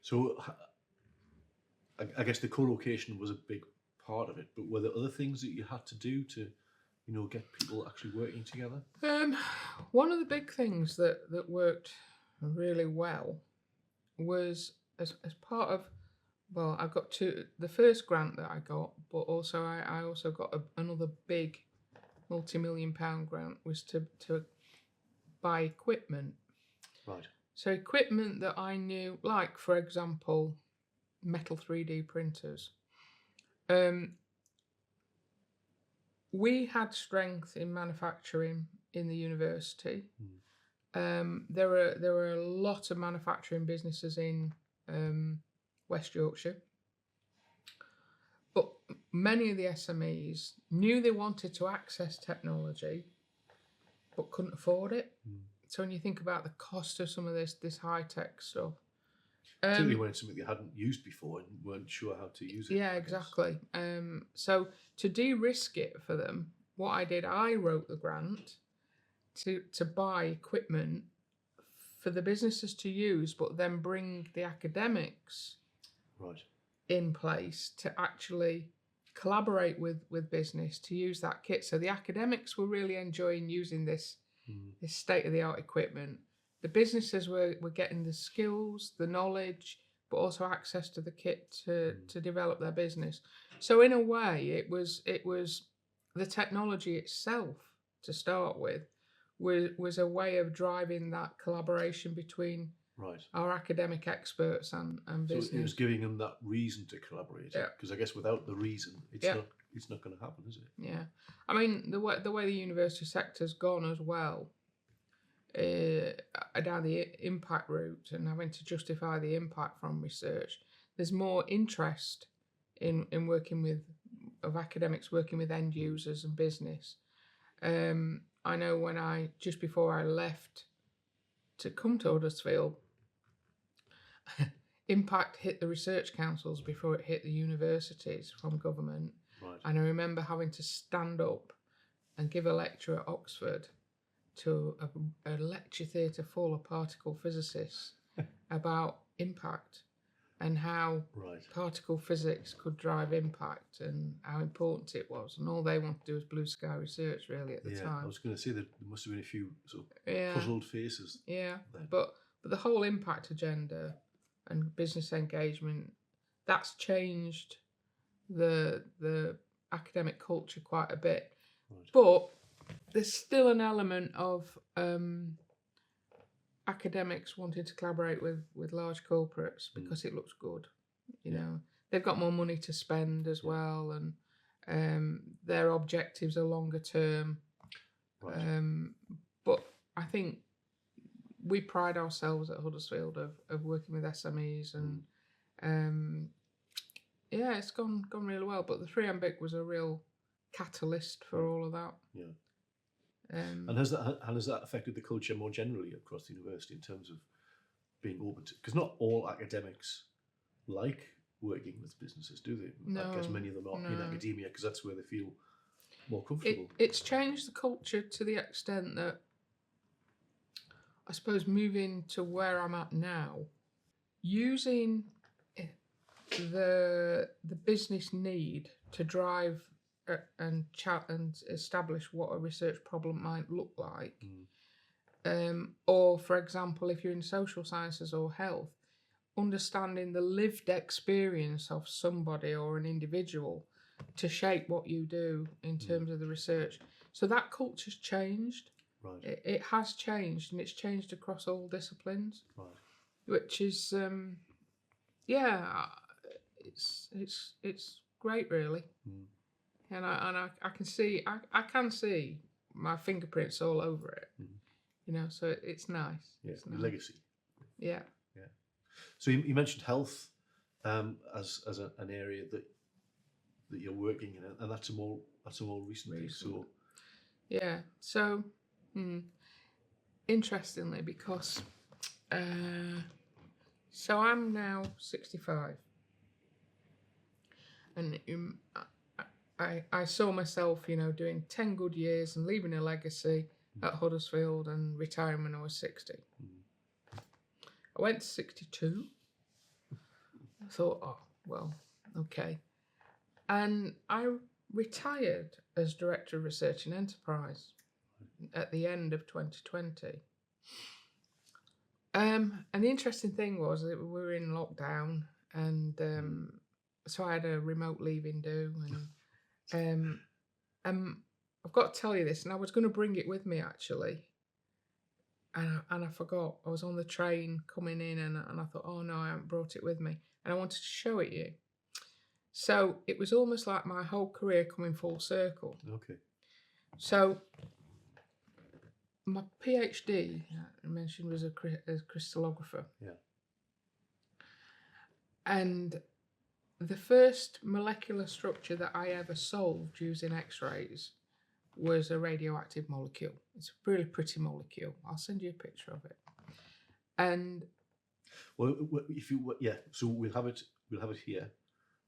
So I guess the co-location was a big part of it, but were there other things that you had to do to, get people actually working together? One of the big things that worked really well was as part of, I got the first grant that I got, but also I also got another big multi-million-pound grant was to buy equipment. Right. So equipment that I knew, like for example, metal 3D printers. We had strength in manufacturing in the university. There were a lot of manufacturing businesses in West Yorkshire, but many of the SMEs knew they wanted to access technology, but couldn't afford it. Mm. So when you think about the cost of some of this high-tech stuff. Particularly when it's something they hadn't used before and weren't sure how to use it. Yeah, exactly. So to de-risk it for them, what I did, I wrote the grant to buy equipment for the businesses to use, but then bring the academics in place to actually collaborate with business to use that kit. So the academics were really enjoying using this state-of-the-art equipment. The businesses were getting the skills, the knowledge, but also access to the kit to develop their business. So in a way, it was the technology itself to start with was a way of driving that collaboration between our academic experts and business. So it was giving them that reason to collaborate. Because I guess without the reason, it's not going to happen, is it? Yeah, I mean the way the university sector's gone as well. Down the impact route and having to justify the impact from research, there's more interest in working of academics working with end users and business. I know when just before I left to come to Huddersfield, impact hit the research councils before it hit the universities from government. And I remember having to stand up and give a lecture at Oxford to a lecture theatre full of particle physicists about impact and how particle physics could drive impact and how important it was. And all they wanted to do was blue sky research really at the time. I was going to say that there must have been a few sort of puzzled faces. Yeah, but the whole impact agenda and business engagement, that's changed the academic culture quite a bit. But there's still an element of academics wanting to collaborate with large corporates because it looks good. You know, they've got more money to spend as well, and their objectives are longer term. But I think we pride ourselves at Huddersfield of working with SMEs, and it's gone really well. But the 3M was a real catalyst for all of that. Yeah. And has that affected the culture more generally across the university in terms of being open to? Because not all academics like working with businesses, do they? No, I guess many of them are in academia because that's where they feel more comfortable. It's changed the culture to the extent that I suppose moving to where I'm at now, using the business need to drive and establish what a research problem might look like. Or, for example, if you're in social sciences or health, understanding the lived experience of somebody or an individual to shape what you do in terms of the research. So that culture's changed. It has changed, and it's changed across all disciplines, which is, it's great, really. And I can see my fingerprints all over it, you know. So it's nice. Yeah, it's nice. Legacy. Yeah. So you mentioned health as an area that you're working in, and that's a more recent thing. So yeah. So interestingly, because so I'm now 65, and I saw myself, you know, doing 10 good years and leaving a legacy at Huddersfield and retiring when I was 60. I went to 62. I thought, oh, well, okay. And I retired as Director of Research and Enterprise at the end of 2020. And the interesting thing was that we were in lockdown, and so I had a remote leaving do, and I've got to tell you this, and I was going to bring it with me actually, and I forgot. I was on the train coming in, and I thought, oh no, I haven't brought it with me, and I wanted to show it you. So it was almost like my whole career coming full circle. Okay. So my PhD, I mentioned, was a crystallographer. Yeah. And the first molecular structure that I ever solved using X-rays was a radioactive molecule. It's a really pretty molecule. I'll send you a picture of it. And well, if you so we'll have it here,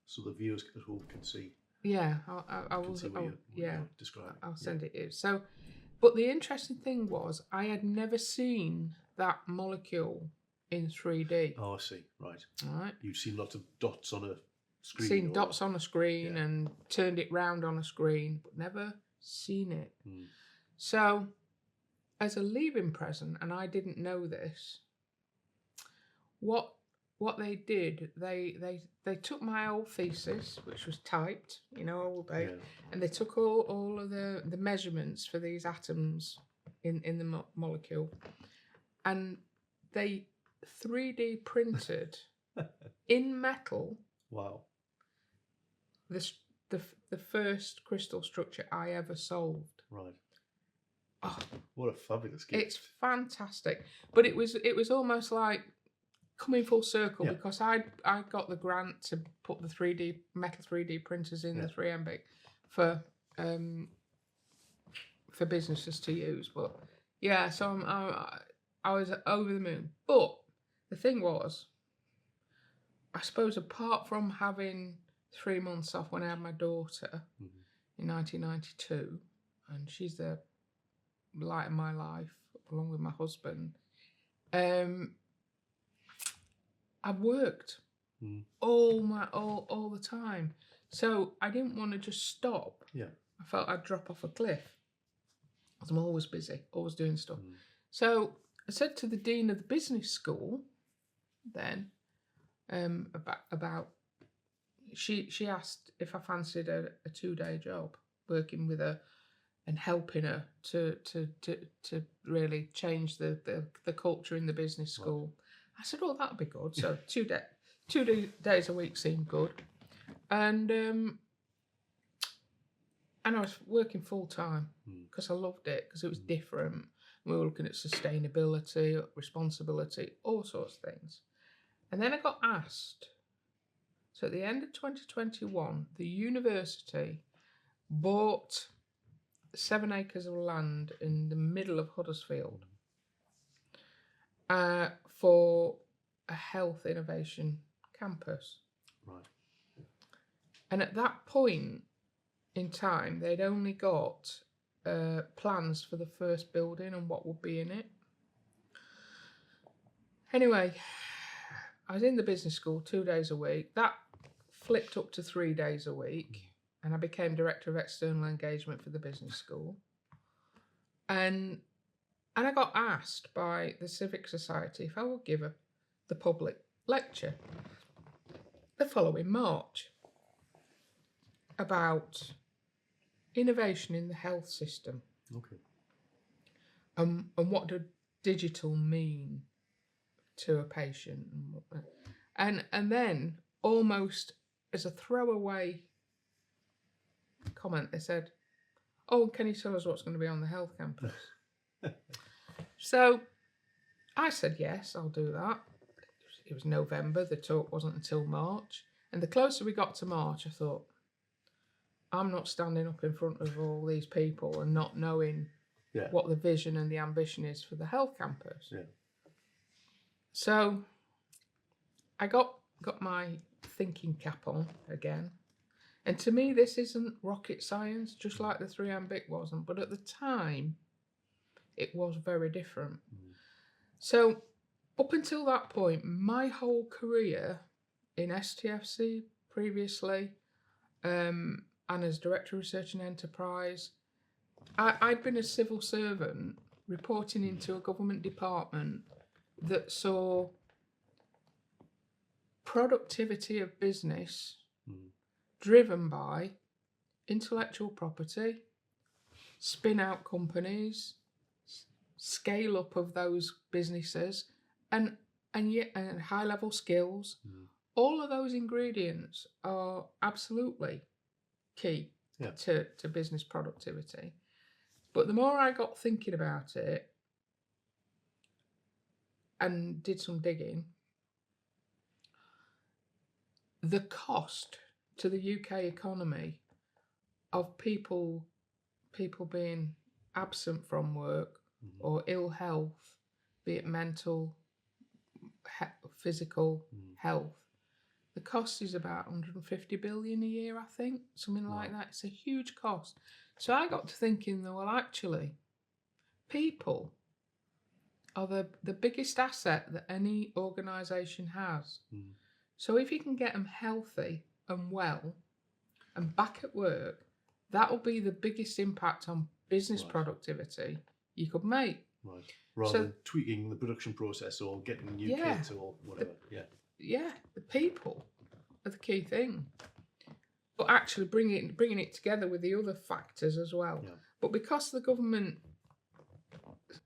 so the viewers at home can see. Yeah, I will. You're describing. I'll send it you. So, but the interesting thing was, I had never seen that molecule in 3D. Oh, I see. Right. All right. You've seen lots of dots on a screen. Seen dots on a screen and turned it round on a screen, but never seen it. Mm. So, as a leaving present, and I didn't know this, what they did, they took my old thesis, which was typed, all day, and they took all of the measurements for these atoms in the molecule, and they 3D printed in metal. Wow. The first crystal structure I ever solved. Right. Oh, what a fabulous gift! It's fantastic, but it was almost like coming full circle because I got the grant to put the metal 3D printers in the 3MBIC for businesses to use. But so I was over the moon. But the thing was, I suppose apart from having 3 months off when I had my daughter in 1992, and she's the light of my life along with my husband, I worked all the time, so I didn't want to just stop. Yeah, I felt I'd drop off a cliff. I'm always busy, always doing stuff. So I said to the dean of the business school, then about she asked if I fancied a 2-day job working with her and helping her to really change the culture in the business school. Right. I said, "Oh, that'd be good." So 2 days a week seemed good, and I was working full time because I loved it, because it was different. We were looking at sustainability, responsibility, all sorts of things. And then I got asked. So at the end of 2021, the university bought 7 acres of land in the middle of Huddersfield for a health innovation campus. Right. And at that point in time, they'd only got plans for the first building and what would be in it. Anyway, I was in the business school 2 days a week. That flipped up to 3 days a week, and I became Director of External Engagement for the business school. And I got asked by the Civic Society if I would give the public lecture the following March about innovation in the health system. Okay. And what did digital mean to a patient? And then, almost as a throwaway comment, they said, "Oh, can you tell us what's going to be on the health campus?" So I said, "Yes, I'll do that." It was November, the talk wasn't until March. And the closer we got to March, I thought, I'm not standing up in front of all these people and not knowing what the vision and the ambition is for the health campus. Yeah. So I got my thinking cap on again. And to me, this isn't rocket science, just like the 3MBIC wasn't. But at the time, it was very different. So up until that point, my whole career in STFC previously, and as Director of Research and Enterprise, I'd been a civil servant reporting into a government department that saw productivity of business driven by intellectual property, spin-out companies, scale up of those businesses, and high-level skills. All of those ingredients are absolutely key to business productivity. But the more I got thinking about it and did some digging, the cost to the UK economy of people people being absent from work or ill health, be it mental, physical health, the cost is about 150 billion a year, I think, something like that. It's a huge cost. So I got to thinking, well, actually, people are the biggest asset that any organisation has. So if you can get them healthy and well and back at work, that will be the biggest impact on business productivity you could make. Right. Rather than tweaking the production process or getting new kits or whatever. Yeah, the people are the key thing. But actually bringing it together with the other factors as well. Yeah. But because the government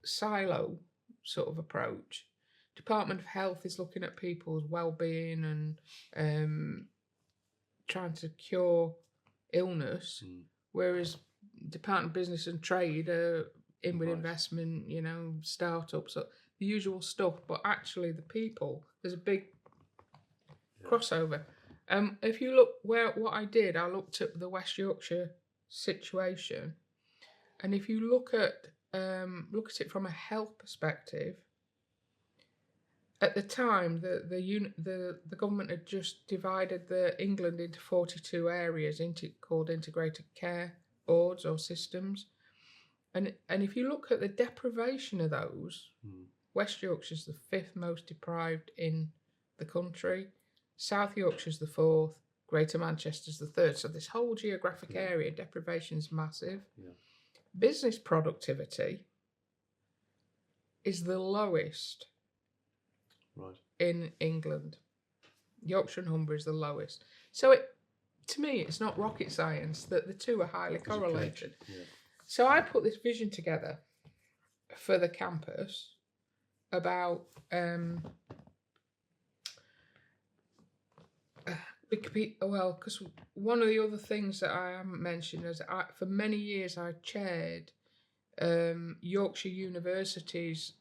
silo sort of approach, Department of Health is looking at people's well-being and trying to cure illness, whereas Department of Business and Trade are in with investment, startups, the usual stuff. But actually, the people, there's a big crossover. If you look what I did, I looked at the West Yorkshire situation, and if you look at it from a health perspective, at the time the government had just divided England into 42 areas called integrated care boards or systems, and if you look at the deprivation of those, West Yorkshire's the 5th most deprived in the country. South Yorkshire's the 4th, Greater Manchester's the 3rd. So this whole geographic area, deprivation's massive. Yeah. Business productivity is the lowest in England. Yorkshire and Humber is the lowest. So to me, it's not rocket science that the two are highly correlated. Yeah. So I put this vision together for the campus about because one of the other things that I haven't mentioned is for many years I chaired Yorkshire University's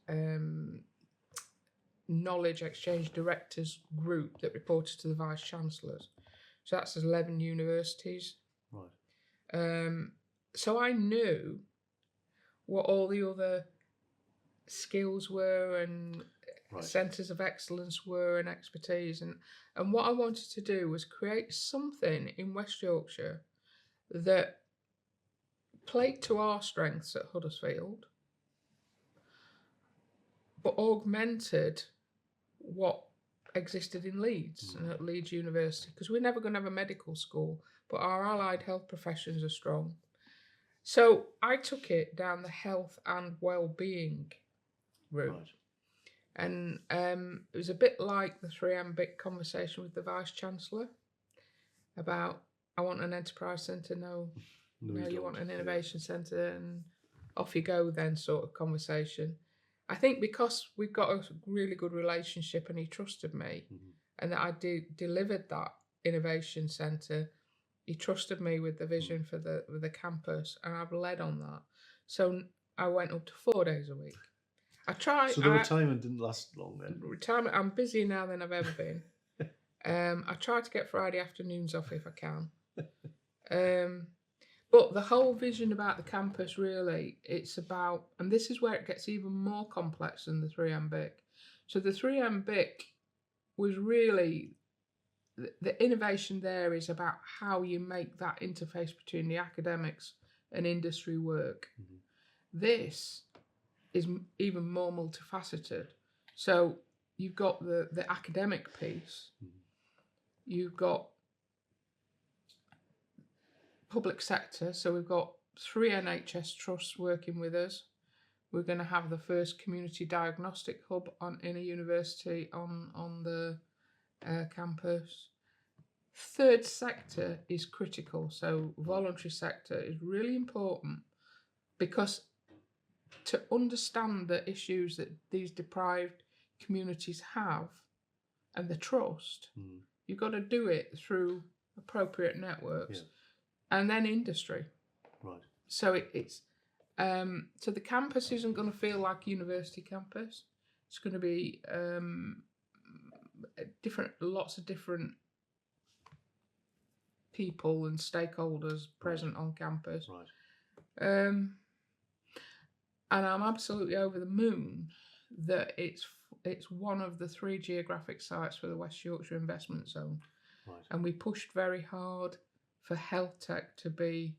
knowledge exchange directors group that reported to the vice chancellors. So that's 11 universities. Right. So I knew what all the other skills were and centres of excellence were and expertise, and what I wanted to do was create something in West Yorkshire that played to our strengths at Huddersfield, but augmented what existed in Leeds and at Leeds University, because we're never going to have a medical school, but our allied health professions are strong. So I took it down the health and well-being route. Right. And it was a bit like the 3M conversation with the Vice-Chancellor about, I want an enterprise centre, no you want an innovation centre, and off you go then sort of conversation. I think because we've got a really good relationship and he trusted me, and that I delivered that innovation centre, he trusted me with the vision for the campus, and I've led on that. So I went up to 4 days a week. I tried. So the retirement didn't last long then? Retirement, I'm busier now than I've ever been. I try to get Friday afternoons off if I can. But the whole vision about the campus, really, it's about, and this is where it gets even more complex than the 3M BIC. So the 3M BIC was really, the innovation there is about how you make that interface between the academics and industry work. This is even more multifaceted. So you've got the academic piece, you've got public sector, so we've got 3 NHS trusts working with us. We're going to have the first community diagnostic hub in a university on the campus. Third sector is critical, so voluntary sector is really important, because to understand the issues that these deprived communities have and the trust, you've got to do it through appropriate networks. Yeah. And then industry. Right. So it's so the campus isn't going to feel like a university campus. It's going to be lots of different people and stakeholders present on campus. Right. And I'm absolutely over the moon that it's one of the 3 geographic sites for the West Yorkshire Investment Zone. Right. And we pushed very hard for health tech to be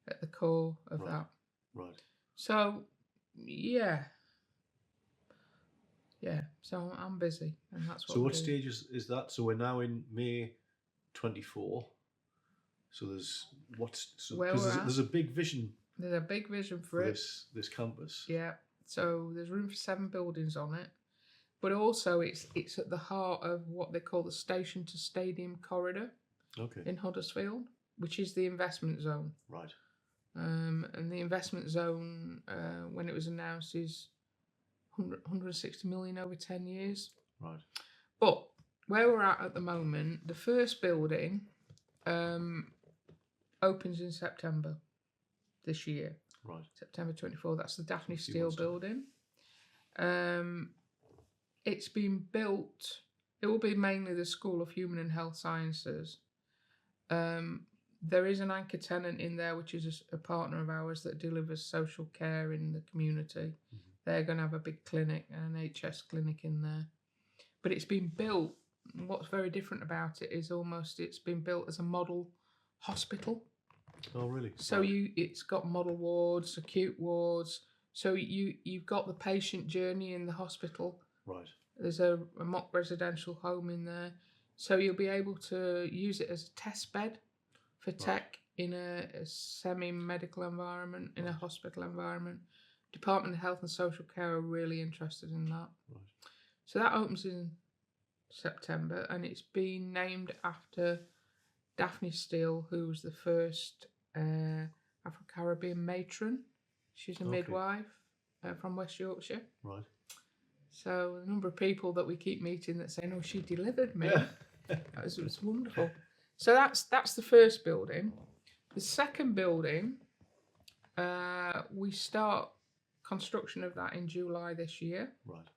at the core of that. Right. So, yeah. So I'm busy, and that's what. So what stage is that? So we're now in May 24. So there's there's a big vision. There's a big vision for this campus. Yeah. So there's room for 7 buildings on it, but also it's at the heart of what they call the station to stadium corridor. Okay. In Huddersfield, which is the investment zone. Right. And the investment zone, when it was announced, is 160 million over 10 years. Right. But where we're at the moment, the first building opens in September this year. Right. September 24. That's the Daphne Steele building. It's been built. It will be mainly the School of Human and Health Sciences. There is an anchor tenant in there, which is a partner of ours that delivers social care in the community. Mm-hmm. They're going to have a big clinic, an NHS clinic in there. But it's been built. What's very different about it is it's been built as a model hospital. Oh, really? So it's got model wards, acute wards. So you've got the patient journey in the hospital. Right. There's a mock residential home in there. So you'll be able to use it as a test bed for tech in a semi-medical environment, in a hospital environment. Department of Health and Social Care are really interested in that. Right. So that opens in September, and it's been named after Daphne Steele, who was the first Afro-Caribbean matron. She's a midwife from West Yorkshire. Right. So the number of people that we keep meeting that say, "No, she delivered me." It was wonderful. So that's the first building. The second building, we start construction of that in July this year. Right.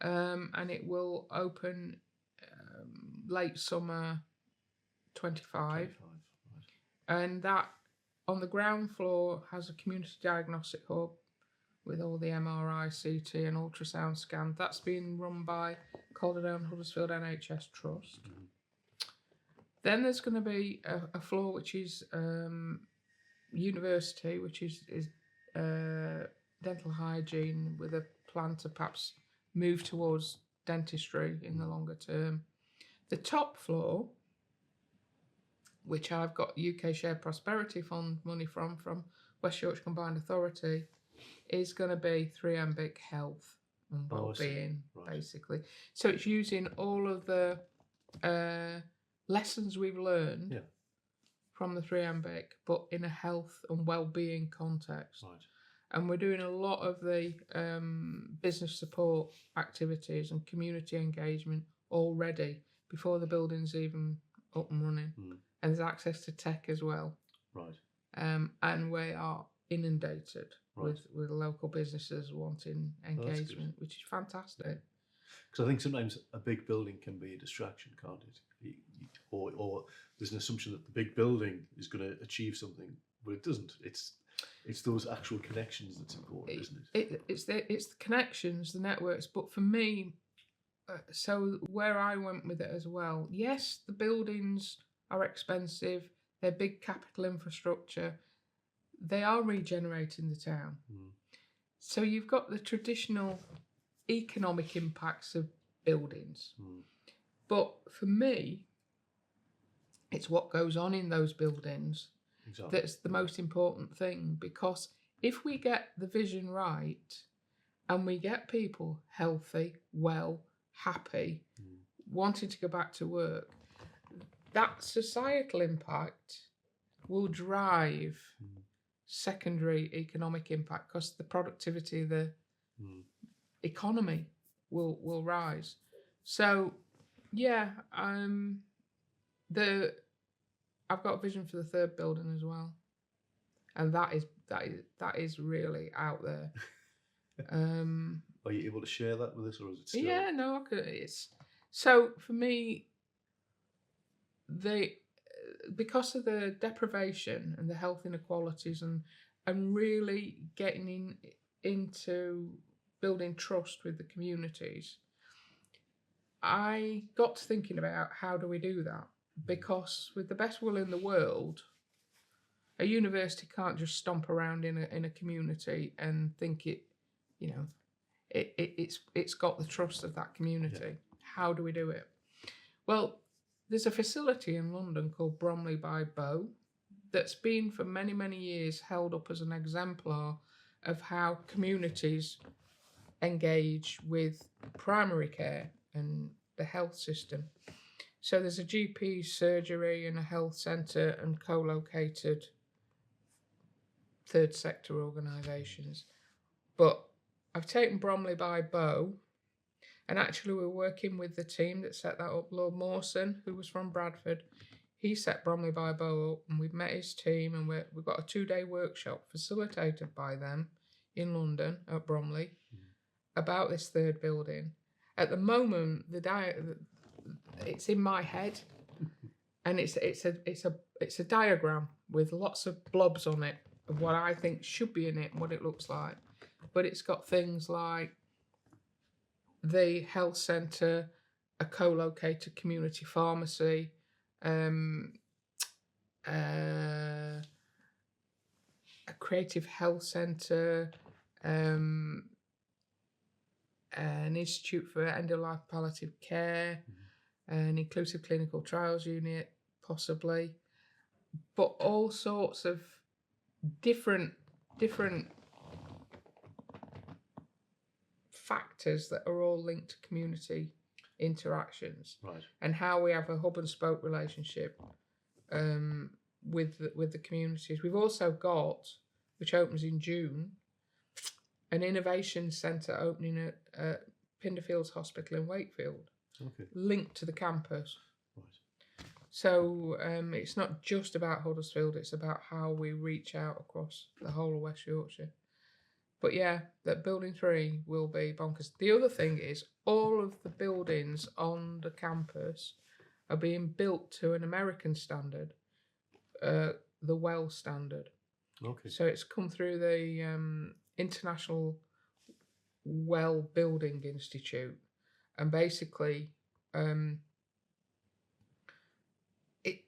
And it will open late summer 25. Right. And that on the ground floor has a community diagnostic hub with all the MRI, CT and ultrasound scans. That's being run by Calderdown Huddersfield NHS Trust. Mm-hmm. Then there's going to be a floor which is university, which is dental hygiene, with a plan to perhaps move towards dentistry in the longer term. The top floor, which I've got UK Shared Prosperity Fund money from West Yorkshire Combined Authority, is going to be 3MBIC health and well-being, basically. So it's using all of the lessons we've learned from the 3MBIC, but in a health and well-being context. Right. And we're doing a lot of the business support activities and community engagement already before the building's even up and running. Mm. And there's access to tech as well. Right. And we are inundated with local businesses wanting engagement, which is fantastic. Because I think sometimes a big building can be a distraction, can't it? Or there's an assumption that the big building is going to achieve something, but it doesn't. It's those actual connections that's important, isn't it? It's the connections, the networks. But for me, so where I went with it as well, yes, the buildings are expensive. They're big capital infrastructure. They are regenerating the town. Mm. So you've got the traditional economic impacts of buildings. Mm. But for me, it's what goes on in those buildings that's the most important thing, because if we get the vision right and we get people healthy, well, happy, wanting to go back to work, that societal impact will drive secondary economic impact, because the productivity of the economy will rise. So yeah, I've got a vision for the third building as well, and that is really out there. Are you able to share that with us, or is it still? Yeah, no, I could. It's so for me. Because of the deprivation and the health inequalities and and really getting into building trust with the communities, I got to thinking about how do we do that? Because with the best will in the world, a university can't just stomp around in a community and think it's got the trust of that community. Yeah. How do we do it? Well, there's a facility in London called Bromley by Bow that's been for many, many years held up as an exemplar of how communities engage with primary care and the health system. So there's a GP surgery and a health centre and co-located third sector organisations. But I've taken Bromley by Bow, and actually we're working with the team that set that up. Lord Mawson, who was from Bradford, he set Bromley by Bow up, and we've met his team, and we've got a 2-day workshop facilitated by them in London at Bromley about this third building. At the moment, it's in my head, and it's a diagram with lots of blobs on it of what I think should be in it and what it looks like. But it's got things like the health centre, a co-located community pharmacy, a creative health centre, an institute for end-of-life palliative care, an inclusive clinical trials unit, possibly, but all sorts of different factors that are all linked to community interactions, right? And how we have a hub and spoke relationship with the communities. We've also got, which opens in June, an innovation centre opening at Pinderfields Hospital in Wakefield, linked to the campus. Right. So it's not just about Huddersfield, it's about how we reach out across the whole of West Yorkshire. But yeah, that building 3 will be bonkers. The other thing is all of the buildings on the campus are being built to an American standard, the WELL standard. Okay. So it's come through the International Well Building Institute, and basically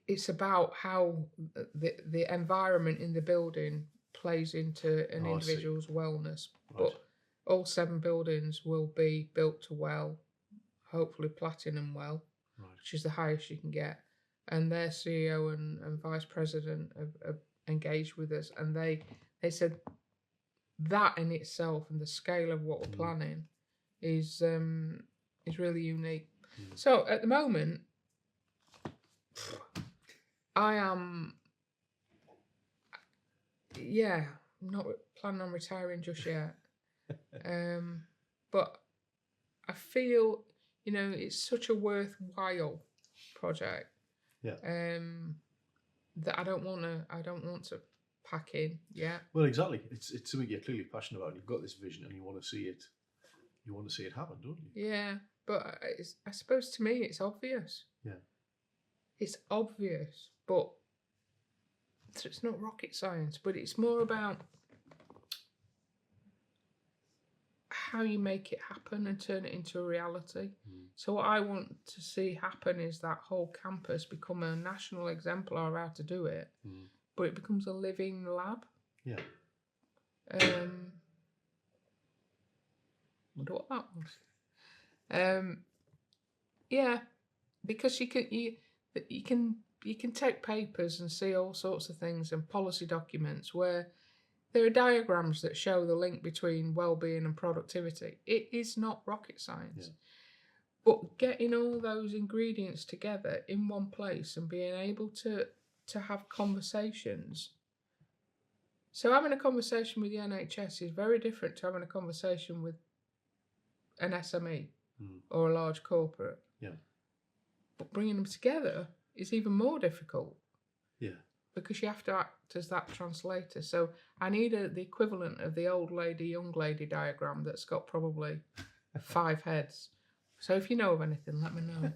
it's about how the environment in the building plays into an individual's wellness. Right. But all 7 buildings will be built to WELL, hopefully platinum WELL, right, which is the highest you can get. And their CEO and vice president have engaged with us, and they said that in itself and the scale of what we're planning is really unique. So at the moment, I am, not planning on retiring just yet. But I feel, it's such a worthwhile project. Yeah. That I don't want to pack in. Yeah. Well, exactly. It's something you're clearly passionate about. You've got this vision, and you want to see it. You want to see it happen, don't you? Yeah, but I suppose to me it's obvious. Yeah. It's obvious, but it's not rocket science. But it's more about how you make it happen and turn it into a reality. So what I want to see happen is that whole campus become a national exemplar of how to do it, but it becomes a living lab. Yeah. Wonder what that was. Yeah, because you can take papers and see all sorts of things and policy documents where there are diagrams that show the link between well-being and productivity. It is not rocket science. Yeah. But getting all those ingredients together in one place and being able to have conversations. So having a conversation with the NHS is very different to having a conversation with an SME or a large corporate. Yeah. But bringing them together is even more difficult. Yeah. Because you have to act as that translator. So I need the equivalent of the old lady, young lady diagram that's got probably 5 heads. So if you know of anything, let me know.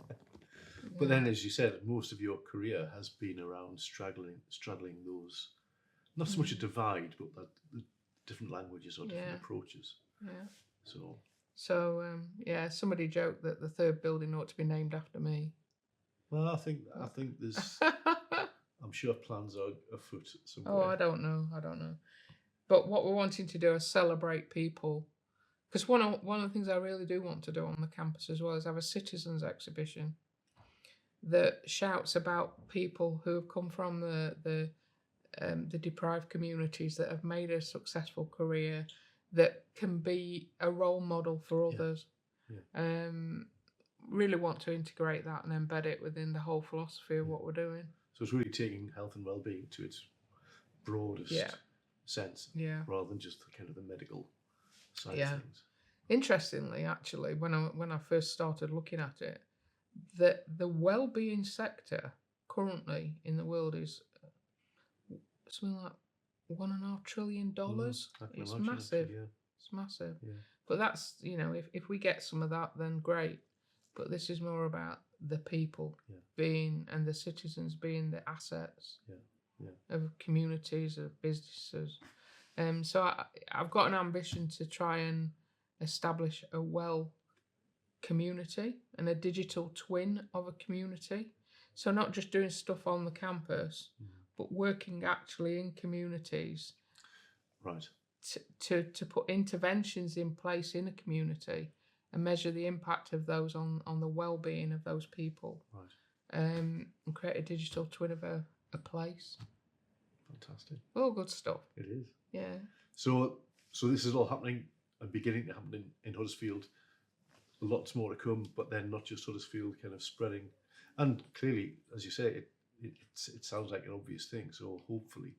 But then, as you said, most of your career has been around straddling those, not so much a divide, but that the different languages or different Yeah. approaches. Yeah. So, Somebody joked that the third building ought to be named after me. well, I think there's, I'm sure plans are afoot somewhere. Oh, I don't know. But what we're wanting to do is celebrate people. Because one of the things I really do want to do on the campus as well is have a citizens exhibition that shouts about people who have come from the deprived communities that have made a successful career, that can be a role model for others. Yeah. Really want to integrate that and embed it within the whole philosophy of what we're doing. So it's really taking health and well-being to its broadest sense, rather than just the kind of the medical side of things. Interestingly, actually, when I first started looking at it, the well-being sector currently in the world is something like $1.5 trillion. It's massive. Actually, It's massive. Yeah. But that's, if we get some of that, then great. But this is more about the people being, and the citizens being the assets of communities, of businesses. So I've got an ambition to try and establish a well community and a digital twin of a community. So not just doing stuff on the campus, but working actually in communities. Right. To put interventions in place in a community and measure the impact of those on the well-being of those people. Right. And create a digital twin of a place. Fantastic. All good stuff. It is. Yeah. So this is all happening and beginning to happen in Huddersfield. Lots more to come, but then not just Huddersfield, kind of spreading. And clearly, as you say, it sounds like an obvious thing. So hopefully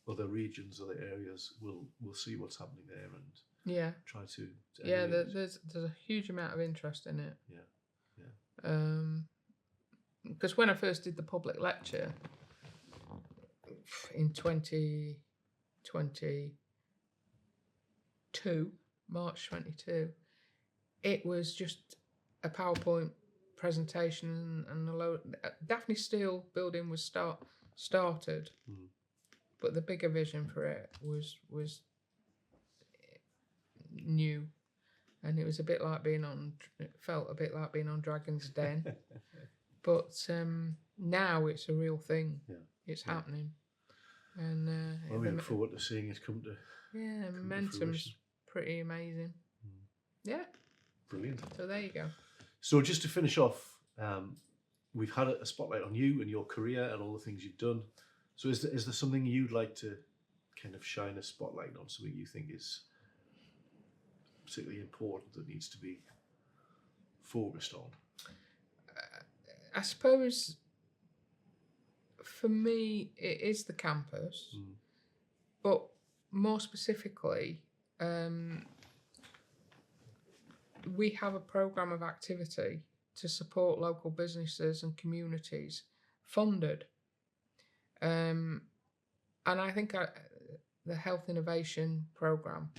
other regions, other areas will see what's happening there and try to there's a huge amount of interest in it. Because when I first did the public lecture in 2022, March 22, it was just a PowerPoint presentation and Daphne Steele building was started. But the bigger vision for it was new, and it was it felt a bit like being on Dragon's Den. But now it's a real thing. Yeah. It's happening, and we look forward to seeing it come to. Yeah, momentum's pretty amazing. Yeah. Brilliant. So there you go. So just to finish off, we've had a spotlight on you and your career and all the things you've done. So is there something you'd like to kind of shine a spotlight on, something you think is particularly important that needs to be focused on? I suppose for me it is the campus, but more specifically, we have a programme of activity to support local businesses and communities funded. And I think the Health Innovation Programme,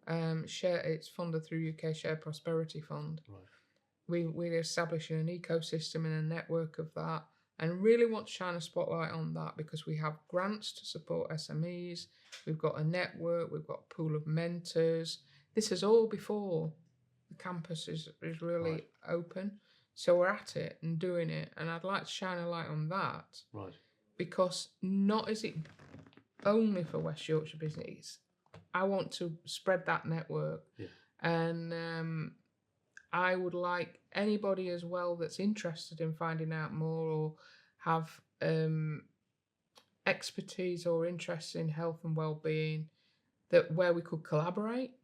it's funded through UK Shared Prosperity Fund. Right. We're establishing an ecosystem and a network of that, and really want to shine a spotlight on that because we have grants to support SMEs, we've got a network, we've got a pool of mentors. This is all before the campus is really open. So we're at it and doing it, and I'd like to shine a light on that. Right. Because not is it only for West Yorkshire business. I want to spread that network. Yeah. And I would like anybody as well that's interested in finding out more or have expertise or interest in health and well-being, that where we could collaborate.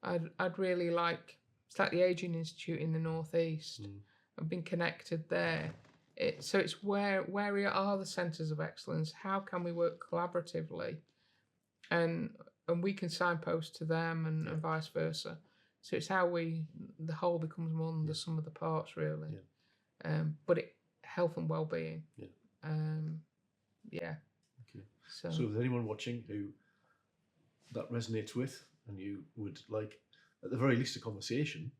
I'd really like, it's like the Ageing Institute in the Northeast. I've been connected there. So it's where are the centres of excellence? How can we work collaboratively? And we can signpost to them and vice versa. So it's how the whole becomes more than the sum of the parts, really. Yeah. But health and well-being. Yeah. Okay. So if there's anyone watching who that resonates with, and you would like, at the very least, a conversation,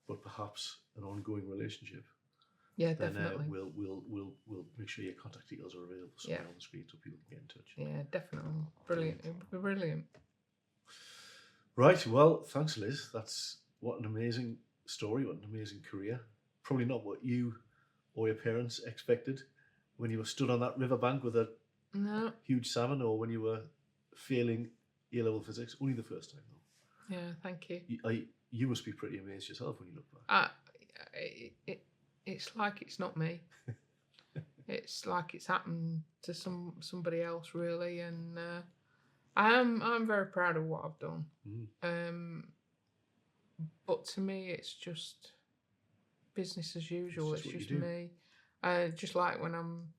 but perhaps an ongoing relationship, Yeah, then definitely. we'll make sure your contact details are available somewhere Yeah. on the screen so people can get in touch. Yeah, definitely. Brilliant. It would be brilliant. Right. Well, thanks, Liz. What an amazing story. What an amazing career. Probably not what you or your parents expected when you were stood on that riverbank with a No. huge salmon, or when you were failing A-level physics. Only the first time, though. Yeah, thank you. You must be pretty amazed yourself when you look back. It's like it's not me. It's like it's happened to somebody else, really, and I'm very proud of what I've done. But to me, it's just business as usual. It's just me. Just like when I'm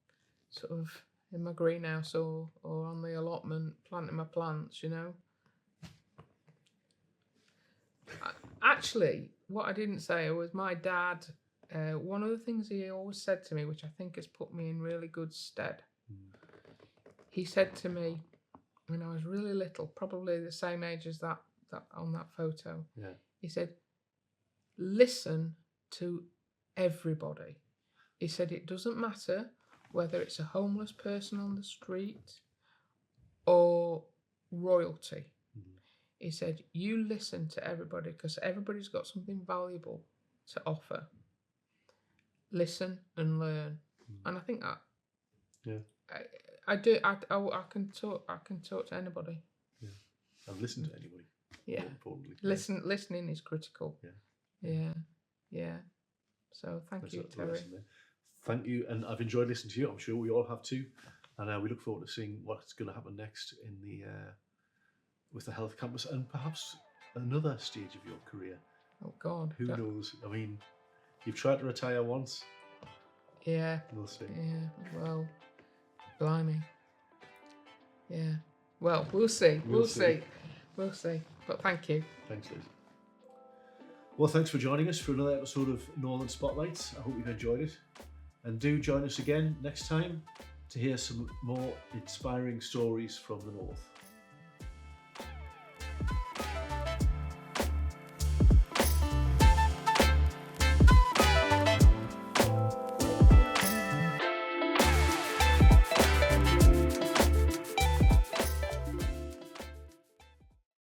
sort of in my greenhouse or on the allotment planting my plants, you know. Actually, what I didn't say was my dad. One of the things he always said to me, which I think has put me in really good stead. He said to me when I was really little, probably the same age as that on that photo. Yeah. He said, "Listen to everybody." He said it doesn't matter whether it's a homeless person on the street or royalty. He said, you listen to everybody because everybody's got something valuable to offer. Listen and learn. And I think that I do. I can talk to anybody. Yeah. And listen to anybody. Yeah. More importantly. Listening is critical. Yeah. So thank you, Terry. Thank you, and I've enjoyed listening to you. I'm sure we all have too, and we look forward to seeing what's going to happen next in the with the health campus, and perhaps another stage of your career. Oh God, who knows? I mean, you've tried to retire once. Yeah. We'll see. Yeah. Well, blimey. Yeah. Well, we'll see. We'll see. But thank you. Thanks, Liz. Well, thanks for joining us for another episode of Northern Spotlights. I hope you've enjoyed it. And do join us again next time to hear some more inspiring stories from the North.